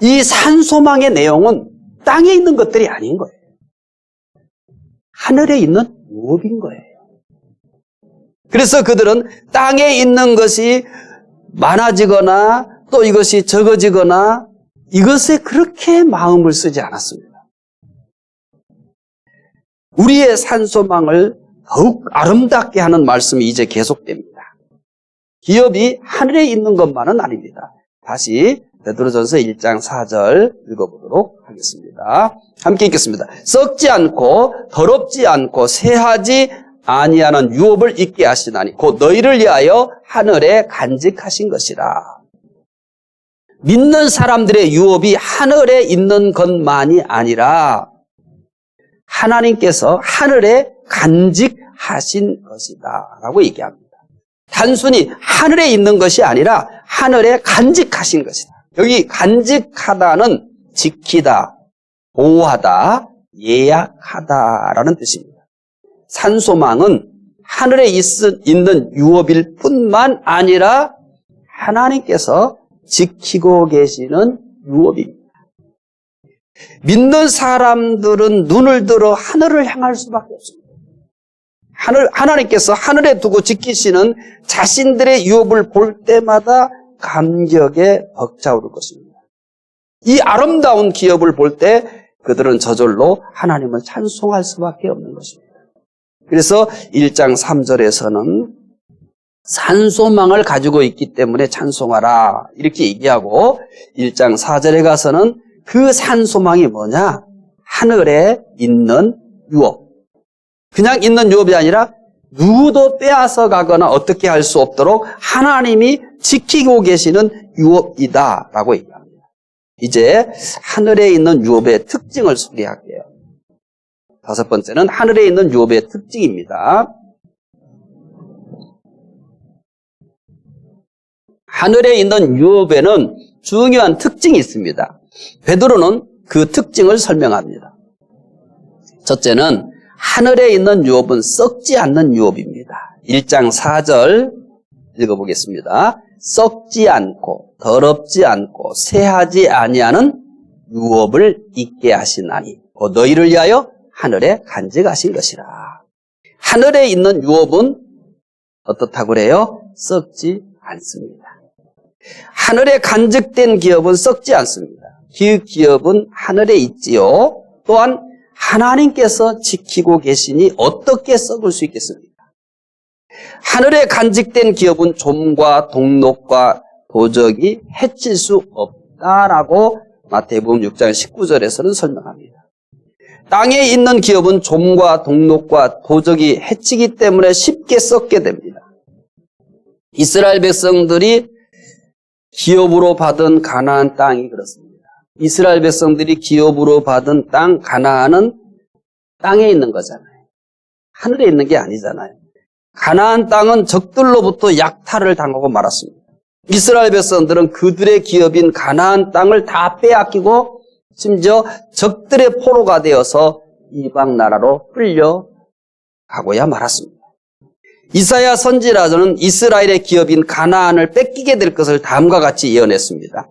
이 산소망의 내용은 땅에 있는 것들이 아닌 거예요. 하늘에 있는 유업인 거예요. 그래서 그들은 땅에 있는 것이 많아지거나 또 이것이 적어지거나 이것에 그렇게 마음을 쓰지 않았습니다. 우리의 산소망을 더욱 아름답게 하는 말씀이 이제 계속됩니다. 기업이 하늘에 있는 것만은 아닙니다. 다시 베드로전서 1장 4절 읽어보도록 하겠습니다. 함께 읽겠습니다. 썩지 않고 더럽지 않고 새하지 아니하는 유업을 있게 하시나니 곧 너희를 위하여 하늘에 간직하신 것이라. 믿는 사람들의 유업이 하늘에 있는 것만이 아니라 하나님께서 하늘에 간직하신 것이다 라고 얘기합니다. 단순히 하늘에 있는 것이 아니라 하늘에 간직하신 것이다. 여기 간직하다는 지키다, 보호하다, 예약하다라는 뜻입니다. 산소망은 하늘에 있는 유업일 뿐만 아니라 하나님께서 지키고 계시는 유업입니다. 믿는 사람들은 눈을 들어 하늘을 향할 수밖에 없습니다. 하나님께서 하늘에 두고 지키시는 자신들의 유업을 볼 때마다 감격에 벅차오를 것입니다. 이 아름다운 기업을 볼 때 그들은 저절로 하나님을 찬송할 수밖에 없는 것입니다. 그래서 1장 3절에서는 산소망을 가지고 있기 때문에 찬송하라 이렇게 얘기하고 1장 4절에 가서는 그 산소망이 뭐냐? 하늘에 있는 유업. 그냥 있는 유업이 아니라 누구도 빼앗아 가거나 어떻게 할 수 없도록 하나님이 지키고 계시는 유업이다라고 얘기합니다. 이제 하늘에 있는 유업의 특징을 소개할게요. 다섯 번째는 하늘에 있는 유업의 특징입니다. 하늘에 있는 유업에는 중요한 특징이 있습니다. 베드로는 그 특징을 설명합니다. 첫째는 하늘에 있는 유업은 썩지 않는 유업입니다. 1장 4절 읽어보겠습니다. 썩지 않고 더럽지 않고 새하지 아니하는 유업을 있게 하시나니 곧 너희를 위하여 하늘에 간직하신 것이라. 하늘에 있는 유업은 어떻다고 그래요? 썩지 않습니다. 하늘에 간직된 기업은 썩지 않습니다. 그 기업은 하늘에 있지요. 또한 하나님께서 지키고 계시니 어떻게 썩을 수 있겠습니까? 하늘에 간직된 기업은 좀과 동록과 도적이 해칠 수 없다라고 마태복음 6장 19절에서는 설명합니다. 땅에 있는 기업은 좀과 동록과 도적이 해치기 때문에 쉽게 썩게 됩니다. 이스라엘 백성들이 기업으로 받은 가나안 땅이 그렇습니다. 이스라엘 백성들이 기업으로 받은 땅 가나안은 땅에 있는 거잖아요. 하늘에 있는 게 아니잖아요. 가나안 땅은 적들로부터 약탈을 당하고 말았습니다. 이스라엘 백성들은 그들의 기업인 가나안 땅을 다 빼앗기고 심지어 적들의 포로가 되어서 이방 나라로 끌려가고야 말았습니다. 이사야 선지자는 이스라엘의 기업인 가나안을 뺏기게 될 것을 다음과 같이 예언했습니다.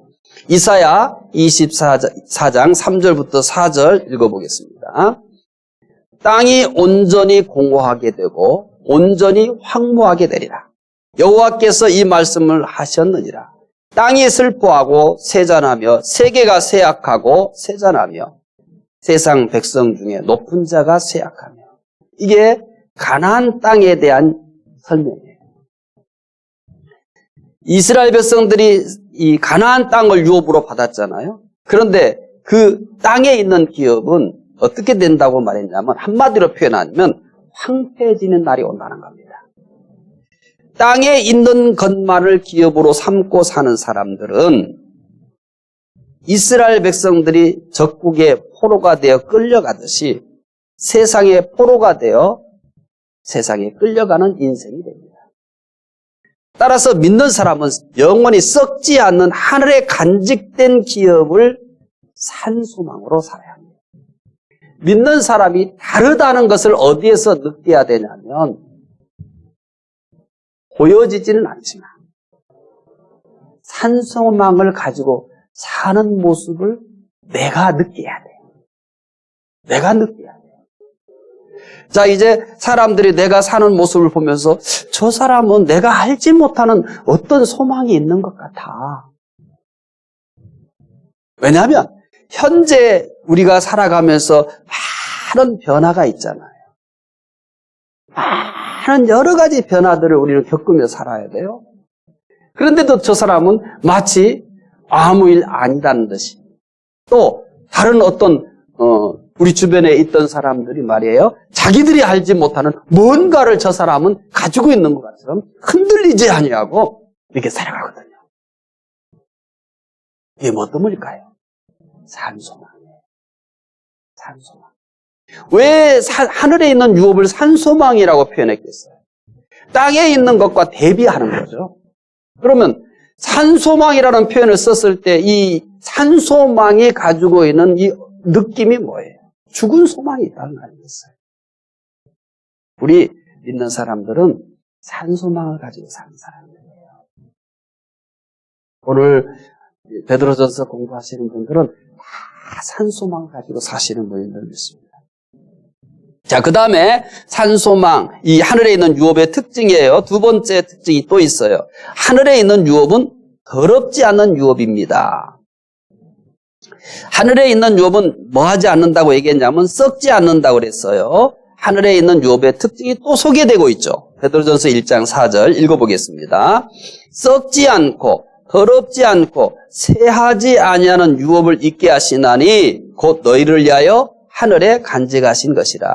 이사야 24장 3절부터 4절 읽어보겠습니다. 땅이 온전히 공허하게 되고 온전히 황무하게 되리라. 여호와께서 이 말씀을 하셨느니라. 땅이 슬퍼하고 세잔하며 세계가 쇠약하고 세잔하며 세상 백성 중에 높은 자가 쇠약하며. 이게 가나안 땅에 대한 설명이에요. 이스라엘 백성들이 이 가나안 땅을 유업으로 받았잖아요. 그런데 그 땅에 있는 기업은 어떻게 된다고 말했냐면 한마디로 표현하면 황폐해지는 날이 온다는 겁니다. 땅에 있는 것만을 기업으로 삼고 사는 사람들은 이스라엘 백성들이 적국의 포로가 되어 끌려가듯이 세상의 포로가 되어 세상에 끌려가는 인생이 됩니다. 따라서 믿는 사람은 영원히 썩지 않는 하늘에 간직된 기업을 산소망으로 살아야 합니다. 믿는 사람이 다르다는 것을 어디에서 느껴야 되냐면 보여지지는 않지만 산소망을 가지고 사는 모습을 내가 느껴야 돼요. 내가 느껴야 돼요. 자, 이제 사람들이 내가 사는 모습을 보면서 저 사람은 내가 알지 못하는 어떤 소망이 있는 것 같아. 왜냐하면 현재 우리가 살아가면서 많은 변화가 있잖아요. 많은 여러 가지 변화들을 우리는 겪으며 살아야 돼요. 그런데도 저 사람은 마치 아무 일 아니다는 듯이 또 다른 어떤 우리 주변에 있던 사람들이 말이에요. 자기들이 알지 못하는 뭔가를 저 사람은 가지고 있는 것처럼 흔들리지 아니하고 이렇게 살아가거든요. 이게 뭐 때문일까요? 산소망이에요. 산소망. 왜 하늘에 있는 유업을 산소망이라고 표현했겠어요? 땅에 있는 것과 대비하는 거죠. 그러면 산소망이라는 표현을 썼을 때 이 산소망이 가지고 있는 이 느낌이 뭐예요? 죽은 소망이 있다는 거 아니겠어요? 우리 믿는 사람들은 산소망을 가지고 사는 사람들이에요. 오늘 베드로전서 공부하시는 분들은 다 산소망을 가지고 사시는 분들 믿습니다. 자, 그 다음에 산소망, 이 하늘에 있는 유업의 특징이에요. 두 번째 특징이 또 있어요. 하늘에 있는 유업은 더럽지 않은 유업입니다. 하늘에 있는 유업은 뭐 하지 않는다고 얘기했냐면 썩지 않는다고 그랬어요. 하늘에 있는 유업의 특징이 또 소개되고 있죠. 베드로전서 1장 4절 읽어보겠습니다. 썩지 않고 더럽지 않고 새하지 아니하는 유업을 있게 하시나니 곧 너희를 위하여 하늘에 간직하신 것이라.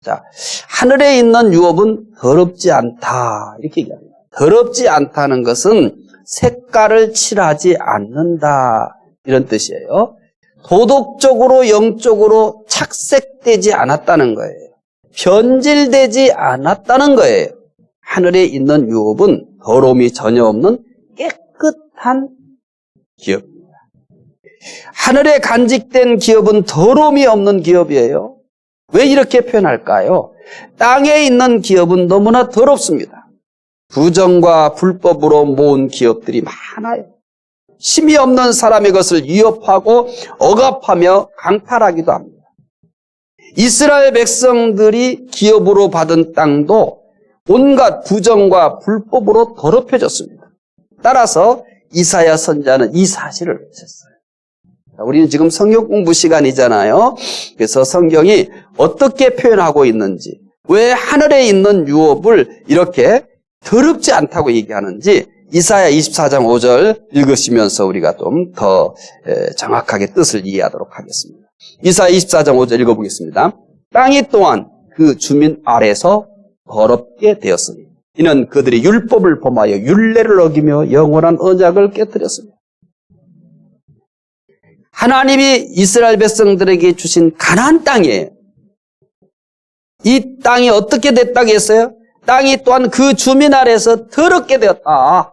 자, 하늘에 있는 유업은 더럽지 않다 이렇게 얘기합니다. 더럽지 않다는 것은 색깔을 칠하지 않는다 이런 뜻이에요. 도덕적으로 영적으로 착색되지 않았다는 거예요. 변질되지 않았다는 거예요. 하늘에 있는 유업은 더러움이 전혀 없는 깨끗한 기업입니다. 하늘에 간직된 기업은 더러움이 없는 기업이에요. 왜 이렇게 표현할까요? 땅에 있는 기업은 너무나 더럽습니다. 부정과 불법으로 모은 기업들이 많아요. 힘이 없는 사람의 것을 위협하고 억압하며 강탈하기도 합니다. 이스라엘 백성들이 기업으로 받은 땅도 온갖 부정과 불법으로 더럽혀졌습니다. 따라서 이사야 선지자는 이 사실을 외쳤어요. 우리는 지금 성경 공부 시간이잖아요. 그래서 성경이 어떻게 표현하고 있는지, 왜 하늘에 있는 유업을 이렇게 더럽지 않다고 얘기하는지 이사야 24장 5절 읽으시면서 우리가 좀 더 정확하게 뜻을 이해하도록 하겠습니다. 이사야 24장 5절 읽어보겠습니다. 땅이 또한 그 주민 아래서 더럽게 되었으니 이는 그들이 율법을 범하여 율례를 어기며 영원한 언약을 깨뜨렸습니다. 하나님이 이스라엘 백성들에게 주신 가나안 땅이에요. 이 땅이 어떻게 됐다고 했어요? 땅이 또한 그 주민 아래서 더럽게 되었다.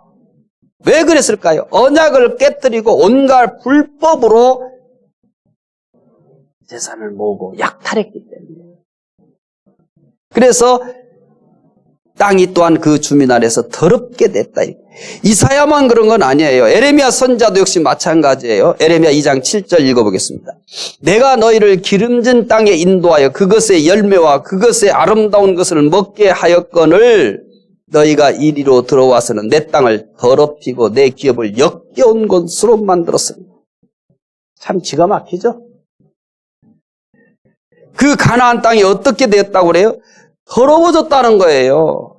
왜 그랬을까요? 언약을 깨뜨리고 온갖 불법으로 재산을 모으고 약탈했기 때문에. 그래서 땅이 또한 그 주민 아래서 더럽게 됐다. 이사야만 그런 건 아니에요. 에레미야 선지자도 역시 마찬가지예요. 에레미야 2장 7절 읽어보겠습니다. 내가 너희를 기름진 땅에 인도하여 그것의 열매와 그것의 아름다운 것을 먹게 하였거늘 너희가 이리로 들어와서는 내 땅을 더럽히고 내 기업을 역겨운 곳으로 만들었습니다. 참 기가 막히죠? 그 가나안 땅이 어떻게 되었다고 그래요? 더러워졌다는 거예요.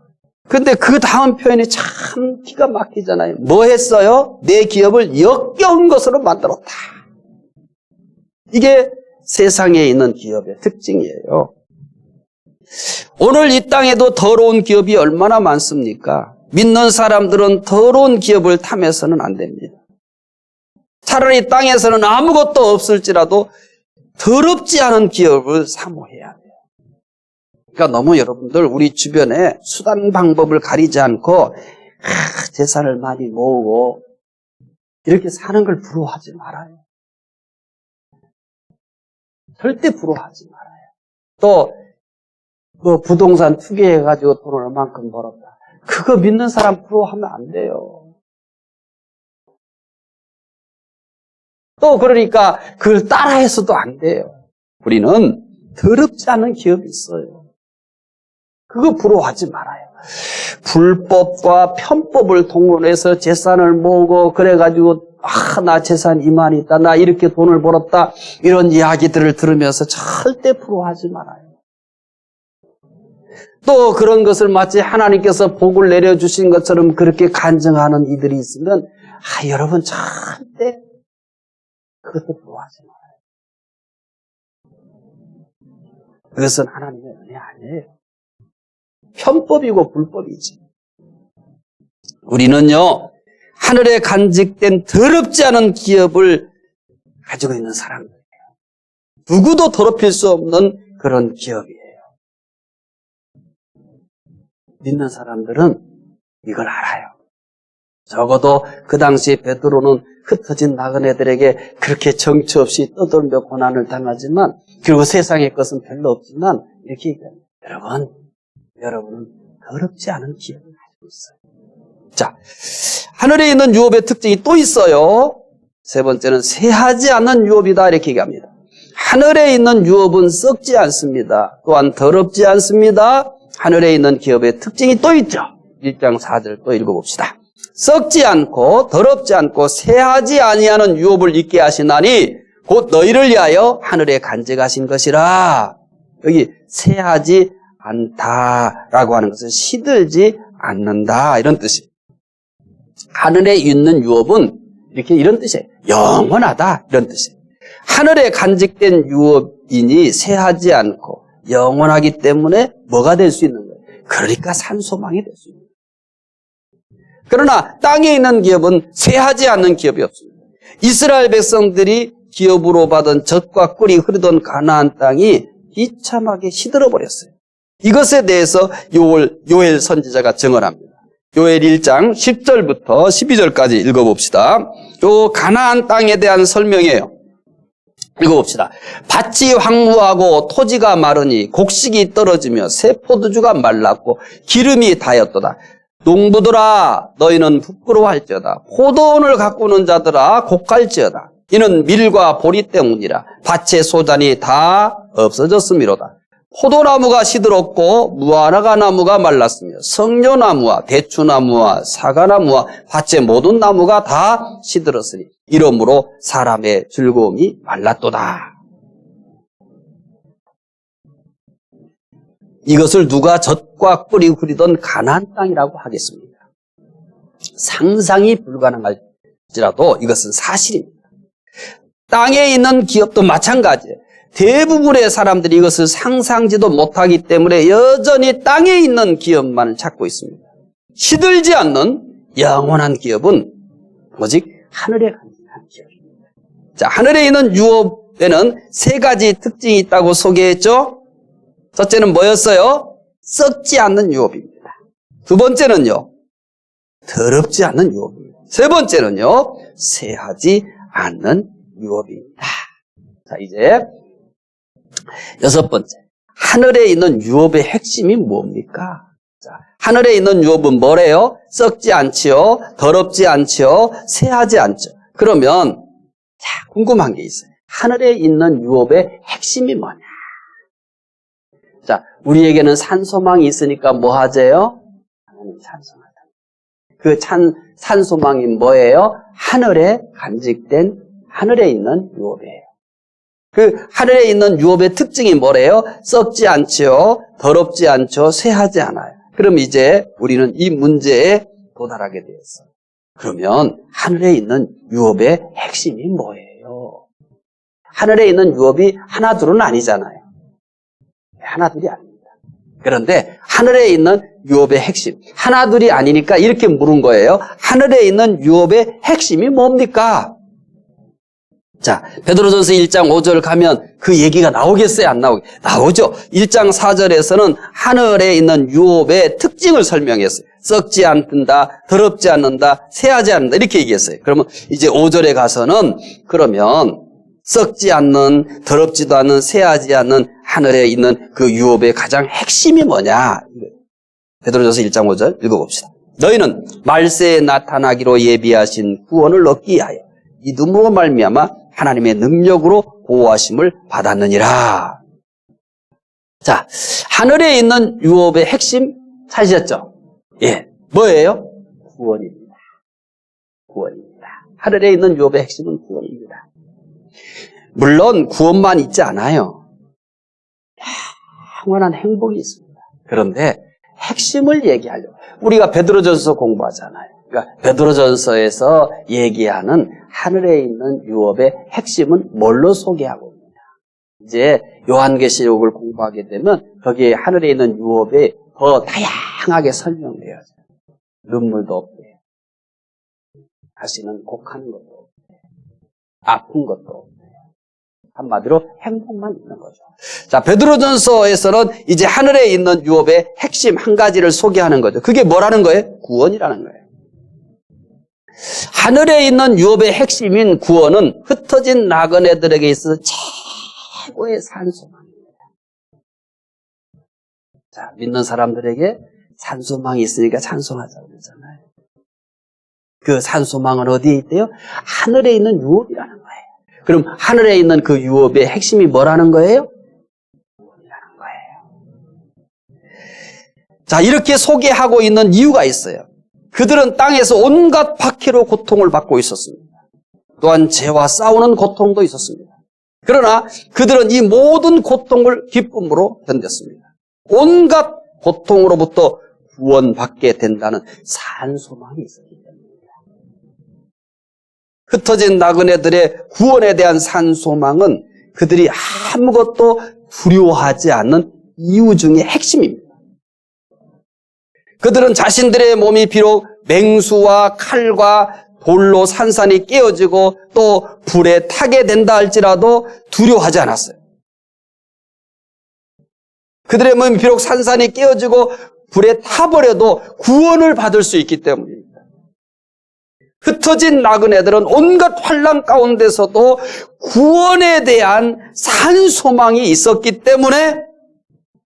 근데 그 다음 표현이 참 기가 막히잖아요. 뭐 했어요? 내 기업을 역겨운 것으로 만들었다. 이게 세상에 있는 기업의 특징이에요. 오늘 이 땅에도 더러운 기업이 얼마나 많습니까? 믿는 사람들은 더러운 기업을 탐해서는 안 됩니다. 차라리 땅에서는 아무것도 없을지라도 더럽지 않은 기업을 사모해야 돼요. 그러니까 너무 여러분들 우리 주변에 수단 방법을 가리지 않고 재산을 많이 모으고 이렇게 사는 걸 부러워하지 말아요. 절대 부러워하지 말아요. 또 뭐 부동산 투기해가지고 돈을 얼만큼 벌었다. 그거 믿는 사람 부러워하면 안 돼요. 또 그러니까 그걸 따라해서도 안 돼요. 우리는 더럽지 않은 기업이 있어요. 그거 부러워하지 말아요. 불법과 편법을 동원해서 재산을 모으고 그래가지고 나 재산 이만 있다. 나 이렇게 돈을 벌었다. 이런 이야기들을 들으면서 절대 부러워하지 말아요. 또 그런 것을 마치 하나님께서 복을 내려주신 것처럼 그렇게 간증하는 이들이 있으면 여러분 절대 그것을 부러워하지 말아요. 그것은 하나님의 은혜 아니에요. 편법이고 불법이지. 우리는요, 하늘에 간직된 더럽지 않은 기업을 가지고 있는 사람들이에요. 누구도 더럽힐 수 없는 그런 기업이에요. 믿는 사람들은 이걸 알아요. 적어도 그 당시 베드로는 흩어진 나그네들에게 그렇게 정처 없이 떠돌며 고난을 당하지만, 그리고 세상의 것은 별로 없지만 이렇게 얘기합니다. 여러분은 더럽지 않은 기업을 가지고 있어요. 자, 하늘에 있는 유업의 특징이 또 있어요. 세 번째는 쇠하지 않는 유업이다 이렇게 얘기합니다. 하늘에 있는 유업은 썩지 않습니다. 또한 더럽지 않습니다. 하늘에 있는 기업의 특징이 또 있죠. 1장 4절 또 읽어봅시다. 썩지 않고 더럽지 않고 쇠하지 아니하는 유업을 있게 하시나니 곧 너희를 위하여 하늘에 간직하신 것이라. 여기 쇠하지 않다라고 하는 것은 시들지 않는다 이런 뜻입니다. 하늘에 있는 유업은 이런 뜻이에요. 영원하다 이런 뜻이에요. 하늘에 간직된 유업이니 쇠하지 않고 영원하기 때문에 뭐가 될 수 있는 거예요? 그러니까 산소망이 될 수 있는 거예요. 그러나 땅에 있는 기업은 쇠하지 않는 기업이 없습니다. 이스라엘 백성들이 기업으로 받은 젖과 꿀이 흐르던 가나안 땅이 비참하게 시들어 버렸어요. 이것에 대해서 요엘 선지자가 증언합니다. 요엘 1장 10절부터 12절까지 읽어봅시다. 요 가나안 땅에 대한 설명이에요. 읽어봅시다. 밭이 황무하고 토지가 마르니 곡식이 떨어지며 새 포도주가 말랐고 기름이 다였도다. 농부들아 너희는 부끄러워할지어다. 포도원을 가꾸는 자들아 곡할지어다. 이는 밀과 보리 때문이라. 밭의 소잔이 다 없어졌음이로다. 포도나무가 시들었고 무화과 나무가 말랐으며 성료나무와 대추나무와 사과나무와 밭의 모든 나무가 다 시들었으니 이러므로 사람의 즐거움이 말랐도다. 이것을 누가 젖과 꿀이 흐르던 가나안 땅이라고 하겠습니다. 상상이 불가능할지라도 이것은 사실입니다. 땅에 있는 기업도 마찬가지예요. 대부분의 사람들이 이것을 상상지도 못하기 때문에 여전히 땅에 있는 기업만을 찾고 있습니다. 시들지 않는 영원한 기업은 오직 하늘에 간직한 기업입니다. 자, 하늘에 있는 유업에는 세 가지 특징이 있다고 소개했죠. 첫째는 뭐였어요? 썩지 않는 유업입니다. 두 번째는요, 더럽지 않는 유업입니다. 세 번째는요, 쇠하지 않는 유업입니다. 자, 이제 여섯 번째, 하늘에 있는 유업의 핵심이 뭡니까? 자, 하늘에 있는 유업은 뭐래요? 썩지 않지요, 더럽지 않지요, 쇠하지 않죠. 그러면 궁금한 게 있어요. 하늘에 있는 유업의 핵심이 뭐냐? 자, 우리에게는 산소망이 있으니까 뭐 하재요? 하나님 찬송하다. 그 산소망이 뭐예요? 하늘에 간직된 하늘에 있는 유업이에요. 그 하늘에 있는 유업의 특징이 뭐래요? 썩지 않지요, 더럽지 않죠, 쇠하지 않아요. 그럼 이제 우리는 이 문제에 도달하게 되었어요. 그러면 하늘에 있는 유업의 핵심이 뭐예요? 하늘에 있는 유업이 하나 둘은 아니잖아요. 하나 둘이 아닙니다. 그런데 하늘에 있는 유업의 핵심, 하나 둘이 아니니까 이렇게 물은 거예요. 하늘에 있는 유업의 핵심이 뭡니까? 자, 베드로전서 1장 5절 가면 그 얘기가 나오겠어요? 안 나오죠? 1장 4절에서는 하늘에 있는 유업의 특징을 설명했어요. 썩지 않는다, 더럽지 않는다, 쇠하지 않는다 이렇게 얘기했어요. 그러면 이제 5절에 가서는 그러면 썩지 않는, 더럽지도 않는, 쇠하지 않는 하늘에 있는 그 유업의 가장 핵심이 뭐냐? 베드로전서 1장 5절 읽어봅시다. 너희는 말세에 나타나기로 예비하신 구원을 얻기 위하여 믿음으로 말미암아 하나님의 능력으로 보호하심을 받았느니라. 자, 하늘에 있는 유업의 핵심 찾으셨죠? 예, 뭐예요? 구원입니다. 구원입니다. 하늘에 있는 유업의 핵심은 구원입니다. 물론 구원만 있지 않아요. 영원한 행복이 있습니다. 그런데 핵심을 얘기하려고. 우리가 베드로전서 공부하잖아요. 그러니까 베드로전서에서 얘기하는 하늘에 있는 유업의 핵심은 뭘로 소개하고 있느냐. 이제 요한계시록을 공부하게 되면 거기에 하늘에 있는 유업이 더 다양하게 설명돼야죠. 눈물도 없대요. 다시는 곡하는 것도 없대요. 아픈 것도 없대요. 한마디로 행복만 있는 거죠. 자, 베드로전서에서는 이제 하늘에 있는 유업의 핵심 한 가지를 소개하는 거죠. 그게 뭐라는 거예요? 구원이라는 거예요. 하늘에 있는 유업의 핵심인 구원은 흩어진 나그네들에게 있어서 최고의 산소망입니다. 자, 믿는 사람들에게 산소망이 있으니까 찬송하자고 그러잖아요. 그 산소망은 어디에 있대요? 하늘에 있는 유업이라는 거예요. 그럼 하늘에 있는 그 유업의 핵심이 뭐라는 거예요? 구원이라는 거예요. 자, 이렇게 소개하고 있는 이유가 있어요. 그들은 땅에서 온갖 박해로 고통을 받고 있었습니다. 또한 죄와 싸우는 고통도 있었습니다. 그러나 그들은 이 모든 고통을 기쁨으로 견뎠습니다. 온갖 고통으로부터 구원받게 된다는 산소망이 있었기 때문입니다. 흩어진 나그네들의 구원에 대한 산소망은 그들이 아무것도 두려워하지 않는 이유 중의 핵심입니다. 그들은 자신들의 몸이 비록 맹수와 칼과 돌로 산산이 깨어지고 또 불에 타게 된다 할지라도 두려워하지 않았어요. 그들의 몸이 비록 산산이 깨어지고 불에 타버려도 구원을 받을 수 있기 때문입니다. 흩어진 나그네들은 온갖 환난 가운데서도 구원에 대한 산소망이 있었기 때문에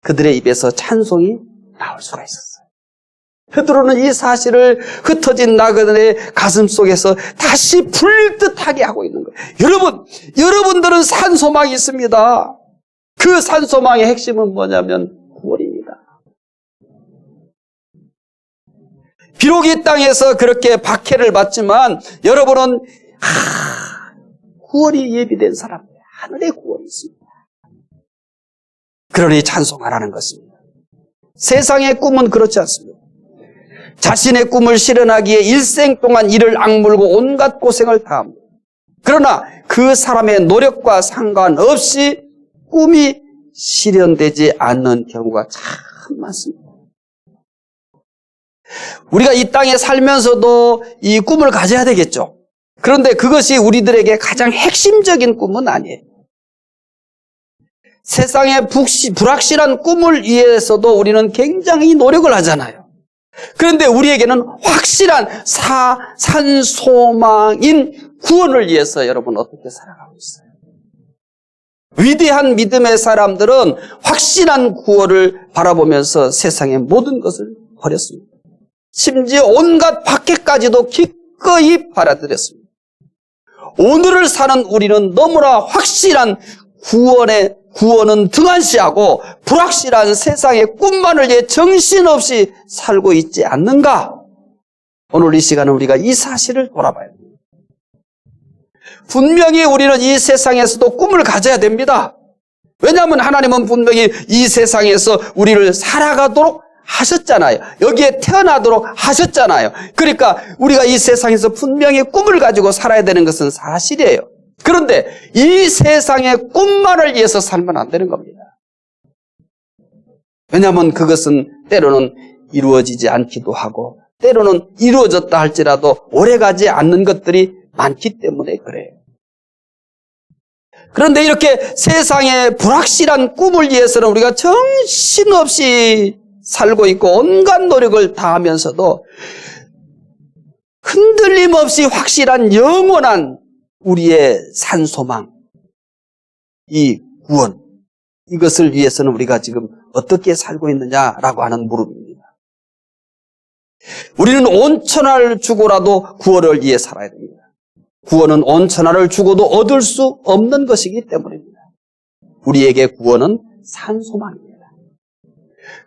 그들의 입에서 찬송이 나올 수가 있었어요. 베드로는 이 사실을 흩어진 나그네의 가슴 속에서 다시 불듯하게 하고 있는 거예요. 여러분들은 산소망이 있습니다. 그 산소망의 핵심은 뭐냐면 구원입니다. 비록 이 땅에서 그렇게 박해를 받지만 여러분은 구원이 예비된 사람이에요. 하늘의 구원이 있습니다. 그러니 찬송하라는 것입니다. 세상의 꿈은 그렇지 않습니다. 자신의 꿈을 실현하기에 일생 동안 이를 악물고 온갖 고생을 다합니다. 그러나 그 사람의 노력과 상관없이 꿈이 실현되지 않는 경우가 참 많습니다. 우리가 이 땅에 살면서도 이 꿈을 가져야 되겠죠. 그런데 그것이 우리들에게 가장 핵심적인 꿈은 아니에요. 세상의 불확실한 꿈을 위해서도 우리는 굉장히 노력을 하잖아요. 그런데 우리에게는 확실한 산소망인 구원을 위해서 여러분 어떻게 살아가고 있어요? 위대한 믿음의 사람들은 확실한 구원을 바라보면서 세상의 모든 것을 버렸습니다. 심지어 온갖 박해까지도 기꺼이 받아들였습니다. 오늘을 사는 우리는 너무나 확실한 구원은 등한시하고 불확실한 세상의 꿈만을 위해 정신없이 살고 있지 않는가? 오늘 이 시간은 우리가 이 사실을 돌아봐야 됩니다. 분명히 우리는 이 세상에서도 꿈을 가져야 됩니다. 왜냐하면 하나님은 분명히 이 세상에서 우리를 살아가도록 하셨잖아요. 여기에 태어나도록 하셨잖아요. 그러니까 우리가 이 세상에서 분명히 꿈을 가지고 살아야 되는 것은 사실이에요. 그런데 이 세상의 꿈만을 위해서 살면 안 되는 겁니다. 왜냐하면 그것은 때로는 이루어지지 않기도 하고 때로는 이루어졌다 할지라도 오래가지 않는 것들이 많기 때문에 그래요. 그런데 이렇게 세상의 불확실한 꿈을 위해서는 우리가 정신없이 살고 있고 온갖 노력을 다하면서도 흔들림 없이 확실한 영원한 우리의 산소망, 이 구원, 이것을 위해서는 우리가 지금 어떻게 살고 있느냐라고 하는 물음입니다. 우리는 온천하를 주고라도 구원을 위해 살아야 됩니다. 구원은 온천하를 주고도 얻을 수 없는 것이기 때문입니다. 우리에게 구원은 산소망입니다.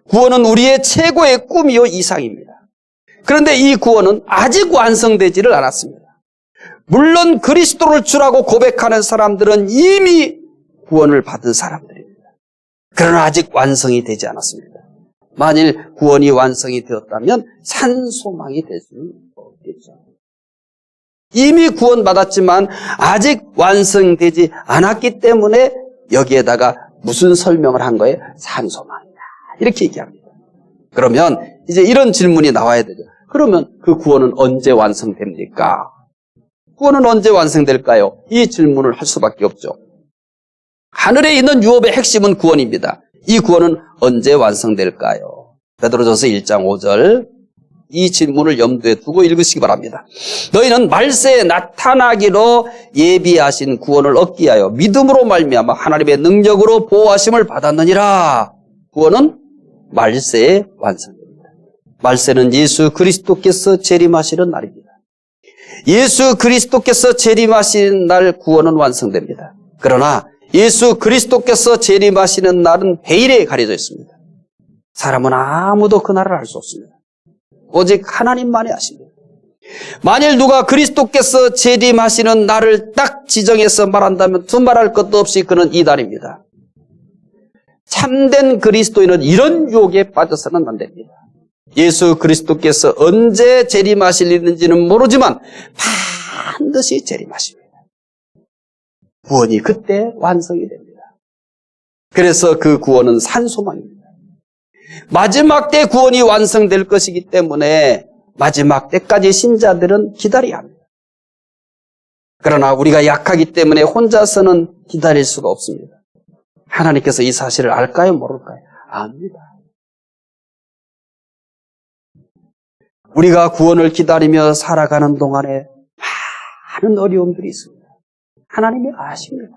구원은 우리의 최고의 꿈이요 이상입니다. 그런데 이 구원은 아직 완성되지를 않았습니다. 물론 그리스도를 주라고 고백하는 사람들은 이미 구원을 받은 사람들입니다. 그러나 아직 완성이 되지 않았습니다. 만일 구원이 완성이 되었다면 산소망이 될 수는 없겠죠. 이미 구원받았지만 아직 완성되지 않았기 때문에 여기에다가 무슨 설명을 한 거예요? 산소망이다. 이렇게 얘기합니다. 그러면 이제 이런 질문이 나와야 되죠. 그러면 그 구원은 언제 완성됩니까? 구원은 언제 완성될까요? 이 질문을 할 수밖에 없죠. 하늘에 있는 유업의 핵심은 구원입니다. 이 구원은 언제 완성될까요? 베드로전서 1장 5절 이 질문을 염두에 두고 읽으시기 바랍니다. 너희는 말세에 나타나기로 예비하신 구원을 얻기 위하여 믿음으로 말미암아 하나님의 능력으로 보호하심을 받았느니라. 구원은 말세에 완성됩니다. 말세는 예수 그리스도께서 재림하시는 날입니다. 예수 그리스도께서 재림하시는 날 구원은 완성됩니다. 그러나 예수 그리스도께서 재림하시는 날은 베일에 가려져 있습니다. 사람은 아무도 그 날을 알 수 없습니다. 오직 하나님만이 아십니다. 만일 누가 그리스도께서 재림하시는 날을 딱 지정해서 말한다면 두말할 것도 없이 그는 이단입니다. 참된 그리스도인은 이런 유혹에 빠져서는 안 됩니다. 예수 그리스도께서 언제 재림하실는지는 모르지만 반드시 재림하십니다. 구원이 그때 완성이 됩니다. 그래서 그 구원은 산소망입니다. 마지막 때 구원이 완성될 것이기 때문에 마지막 때까지 신자들은 기다려야 합니다. 그러나 우리가 약하기 때문에 혼자서는 기다릴 수가 없습니다. 하나님께서 이 사실을 알까요? 모를까요? 압니다. 우리가 구원을 기다리며 살아가는 동안에 많은 어려움들이 있습니다. 하나님이 아십니다.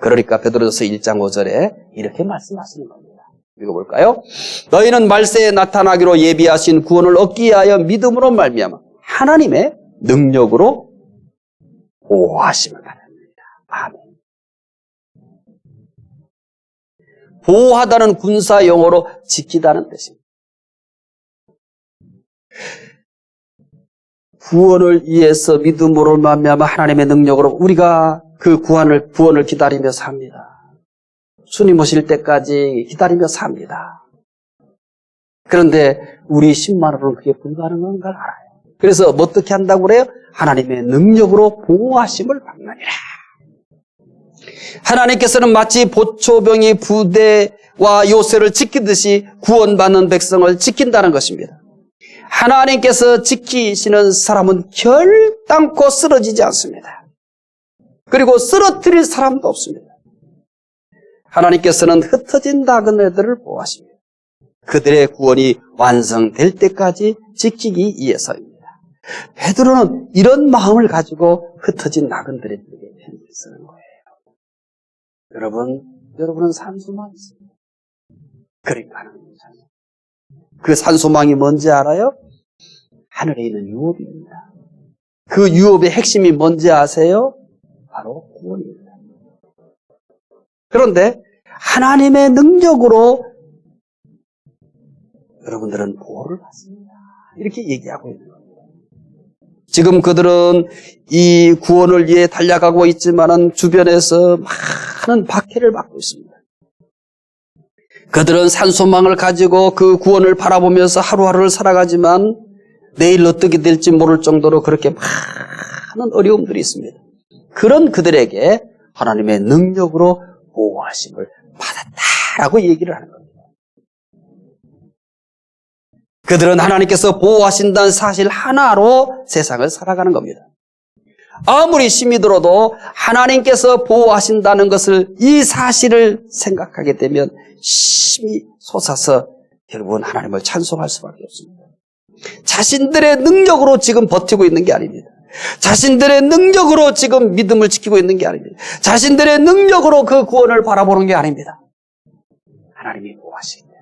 그러니까 베드로전서 1장 5절에 이렇게 말씀하시는 겁니다. 읽어볼까요? 너희는 말세에 나타나기로 예비하신 구원을 얻기 위하여 믿음으로 말미암아 하나님의 능력으로 보호하심을 받았습니다. 아멘. 보호하다는 군사 용어로 지키다는 뜻입니다. 구원을 위해서 믿음으로 말미암아 하나님의 능력으로 우리가 그 구원을 기다리며 삽니다. 주님 오실 때까지 기다리며 삽니다. 그런데 우리 10만 원은 그게 불가능한 걸 알아요. 그래서 어떻게 한다고 그래요? 하나님의 능력으로 보호하심을 받느니라. 하나님께서는 마치 보초병이 부대와 요새를 지키듯이 구원받는 백성을 지킨다는 것입니다. 하나님께서 지키시는 사람은 결단코 쓰러지지 않습니다. 그리고 쓰러뜨릴 사람도 없습니다. 하나님께서는 흩어진 나그네들을 보호하십니다. 그들의 구원이 완성될 때까지 지키기 위해서입니다. 베드로는 이런 마음을 가지고 흩어진 나그네들에게 편지를 쓰는 거예요. 여러분은 산소망이 있습니다. 그러니까 하나님은 산소망. 그 산소망이 뭔지 알아요? 하늘에 있는 유업입니다. 그 유업의 핵심이 뭔지 아세요? 바로 구원입니다. 그런데 하나님의 능력으로 여러분들은 보호를 받습니다. 이렇게 얘기하고 있는 겁니다. 지금 그들은 이 구원을 위해 달려가고 있지만은 주변에서 많은 박해를 받고 있습니다. 그들은 산소망을 가지고 그 구원을 바라보면서 하루하루를 살아가지만 내일 어떻게 될지 모를 정도로 그렇게 많은 어려움들이 있습니다. 그런 그들에게 하나님의 능력으로 보호하심을 받았다라고 얘기를 하는 겁니다. 그들은 하나님께서 보호하신다는 사실 하나로 세상을 살아가는 겁니다. 아무리 힘이 들어도 하나님께서 보호하신다는 것을 이 사실을 생각하게 되면 힘이 솟아서 결국은 하나님을 찬송할 수밖에 없습니다. 자신들의 능력으로 지금 버티고 있는 게 아닙니다. 자신들의 능력으로 지금 믿음을 지키고 있는 게 아닙니다. 자신들의 능력으로 그 구원을 바라보는 게 아닙니다. 하나님이 보호하시기 때문에.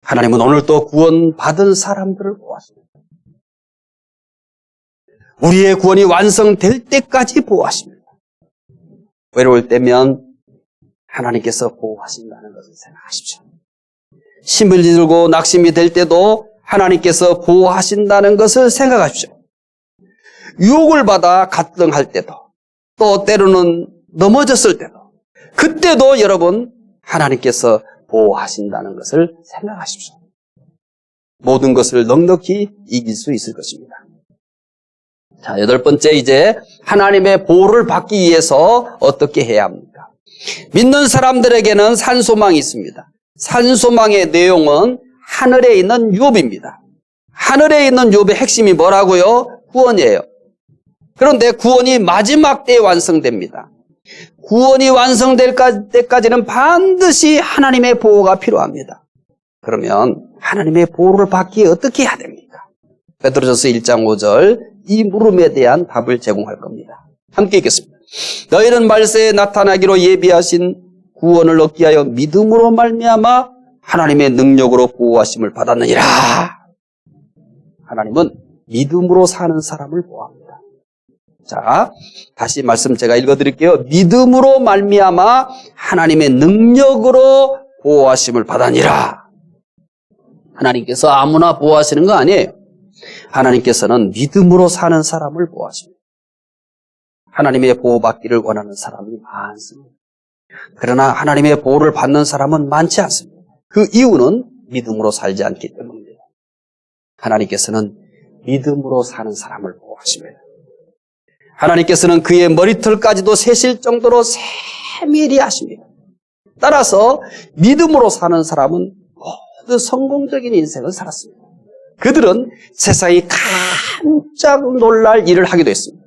하나님은 오늘도 구원받은 사람들을 보호하십니다. 우리의 구원이 완성될 때까지 보호하십니다. 외로울 때면 하나님께서 보호하신다는 것을 생각하십시오. 힘을 들고 낙심이 될 때도 하나님께서 보호하신다는 것을 생각하십시오. 유혹을 받아 갈등할 때도 또 때로는 넘어졌을 때도 그때도 여러분 하나님께서 보호하신다는 것을 생각하십시오. 모든 것을 넉넉히 이길 수 있을 것입니다. 자, 8번째 이제 하나님의 보호를 받기 위해서 어떻게 해야 합니까? 믿는 사람들에게는 산소망이 있습니다. 산소망의 내용은 하늘에 있는 유업입니다. 하늘에 있는 유업의 핵심이 뭐라고요? 구원이에요. 그런데 구원이 마지막 때에 완성됩니다. 구원이 완성될 때까지는 반드시 하나님의 보호가 필요합니다. 그러면 하나님의 보호를 받기 위해 어떻게 해야 됩니까? 베드로전서 1장 5절 이 물음에 대한 답을 제공할 겁니다. 함께 읽겠습니다. 너희는 말세에 나타나기로 예비하신 구원을 얻기 위하여 믿음으로 말미암아 하나님의 능력으로 보호하심을 받았느니라. 하나님은 믿음으로 사는 사람을 보호합니다. 자, 다시 말씀 제가 읽어드릴게요. 믿음으로 말미암아 하나님의 능력으로 보호하심을 받았느니라. 하나님께서 아무나 보호하시는 거 아니에요. 하나님께서는 믿음으로 사는 사람을 보호하십니다. 하나님의 보호받기를 원하는 사람이 많습니다. 그러나 하나님의 보호를 받는 사람은 많지 않습니다. 그 이유는 믿음으로 살지 않기 때문입니다. 하나님께서는 믿음으로 사는 사람을 보호하십니다. 하나님께서는 그의 머리털까지도 세실 정도로 세밀히 하십니다. 따라서 믿음으로 사는 사람은 모두 성공적인 인생을 살았습니다. 그들은 세상이 깜짝 놀랄 일을 하기도 했습니다.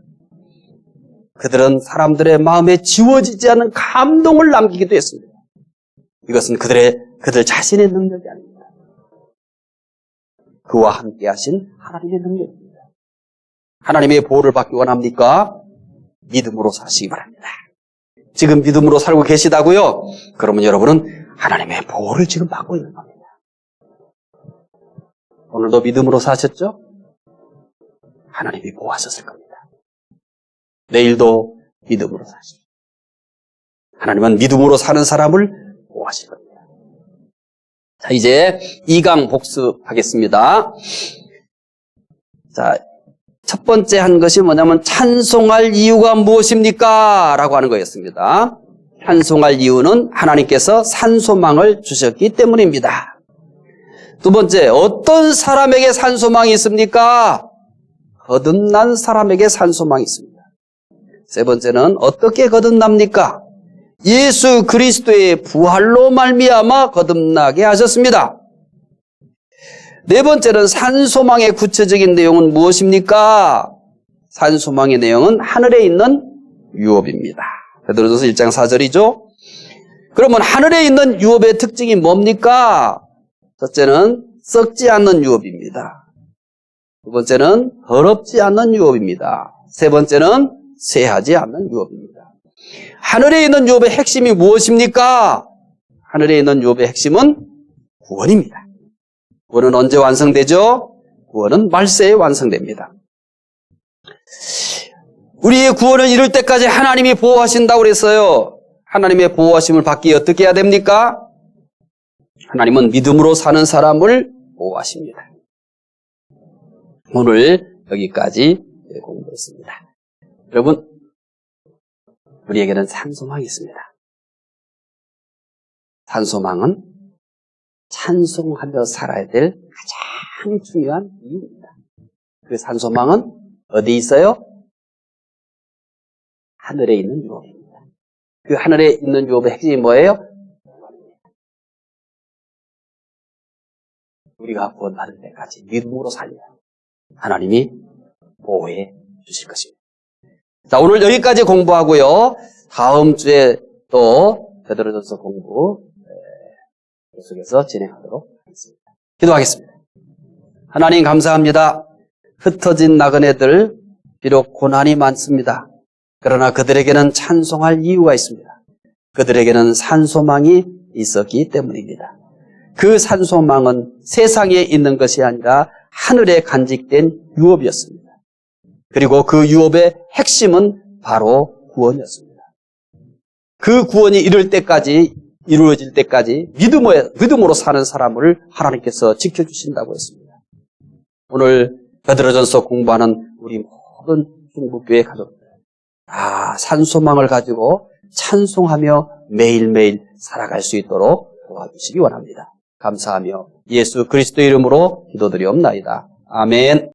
그들은 사람들의 마음에 지워지지 않는 감동을 남기기도 했습니다. 이것은 그들 자신의 능력이 아닙니다. 그와 함께 하신 하나님의 능력입니다. 하나님의 보호를 받기 원합니까? 믿음으로 사시기 바랍니다. 지금 믿음으로 살고 계시다고요? 그러면 여러분은 하나님의 보호를 지금 받고 있는 겁니다. 오늘도 믿음으로 사셨죠? 하나님이 보호하셨을 겁니다. 내일도 믿음으로 사십시오. 하나님은 믿음으로 사는 사람을 보호하실 겁니다. 자, 이제 2강 복습하겠습니다. 자, 첫 번째 한 것이 뭐냐면 찬송할 이유가 무엇입니까? 라고 하는 거였습니다. 찬송할 이유는 하나님께서 산소망을 주셨기 때문입니다. 두 번째, 어떤 사람에게 산소망이 있습니까? 거듭난 사람에게 산소망이 있습니다. 세 번째는 어떻게 거듭납니까? 예수 그리스도의 부활로 말미암아 거듭나게 하셨습니다. 네 번째는 산소망의 구체적인 내용은 무엇입니까? 산소망의 내용은 하늘에 있는 유업입니다. 베드로전서 1장 4절이죠. 그러면 하늘에 있는 유업의 특징이 뭡니까? 첫째는 썩지 않는 유업입니다. 두 번째는 더럽지 않는 유업입니다. 세 번째는 쇠하지 않는 유업입니다. 하늘에 있는 유업의 핵심이 무엇입니까? 하늘에 있는 유업의 핵심은 구원입니다. 구원은 언제 완성되죠? 구원은 말세에 완성됩니다. 우리의 구원을 이룰 때까지 하나님이 보호하신다고 그랬어요. 하나님의 보호하심을 받기 위해 어떻게 해야 됩니까? 하나님은 믿음으로 사는 사람을 보호하십니다. 오늘 여기까지 공부했습니다. 여러분, 우리에게는 산소망이 있습니다. 산소망은 찬송하며 살아야 될 가장 중요한 이유입니다. 그 산소망은 어디에 있어요? 하늘에 있는 유업입니다. 그 하늘에 있는 유업의 핵심이 뭐예요? 우리가 구원받을 때까지 믿음으로 살면 하나님이 보호해 주실 것입니다. 자, 오늘 여기까지 공부하고요. 다음 주에 또 베드로전서 공부 계속해서 진행하도록 하겠습니다. 기도하겠습니다. 하나님 감사합니다. 흩어진 나그네들 비록 고난이 많습니다. 그러나 그들에게는 찬송할 이유가 있습니다. 그들에게는 산소망이 있었기 때문입니다. 그 산소망은 세상에 있는 것이 아니라 하늘에 간직된 유업이었습니다. 그리고 그 유업의 핵심은 바로 구원이었습니다. 그 구원이 이루어질 때까지 믿음으로 사는 사람을 하나님께서 지켜주신다고 했습니다. 오늘 베드로전서 공부하는 우리 모든 중국교회 가족들, 산소망을 가지고 찬송하며 매일매일 살아갈 수 있도록 도와주시기 원합니다. 감사하며 예수 그리스도의 이름으로 기도드리옵나이다. 아멘.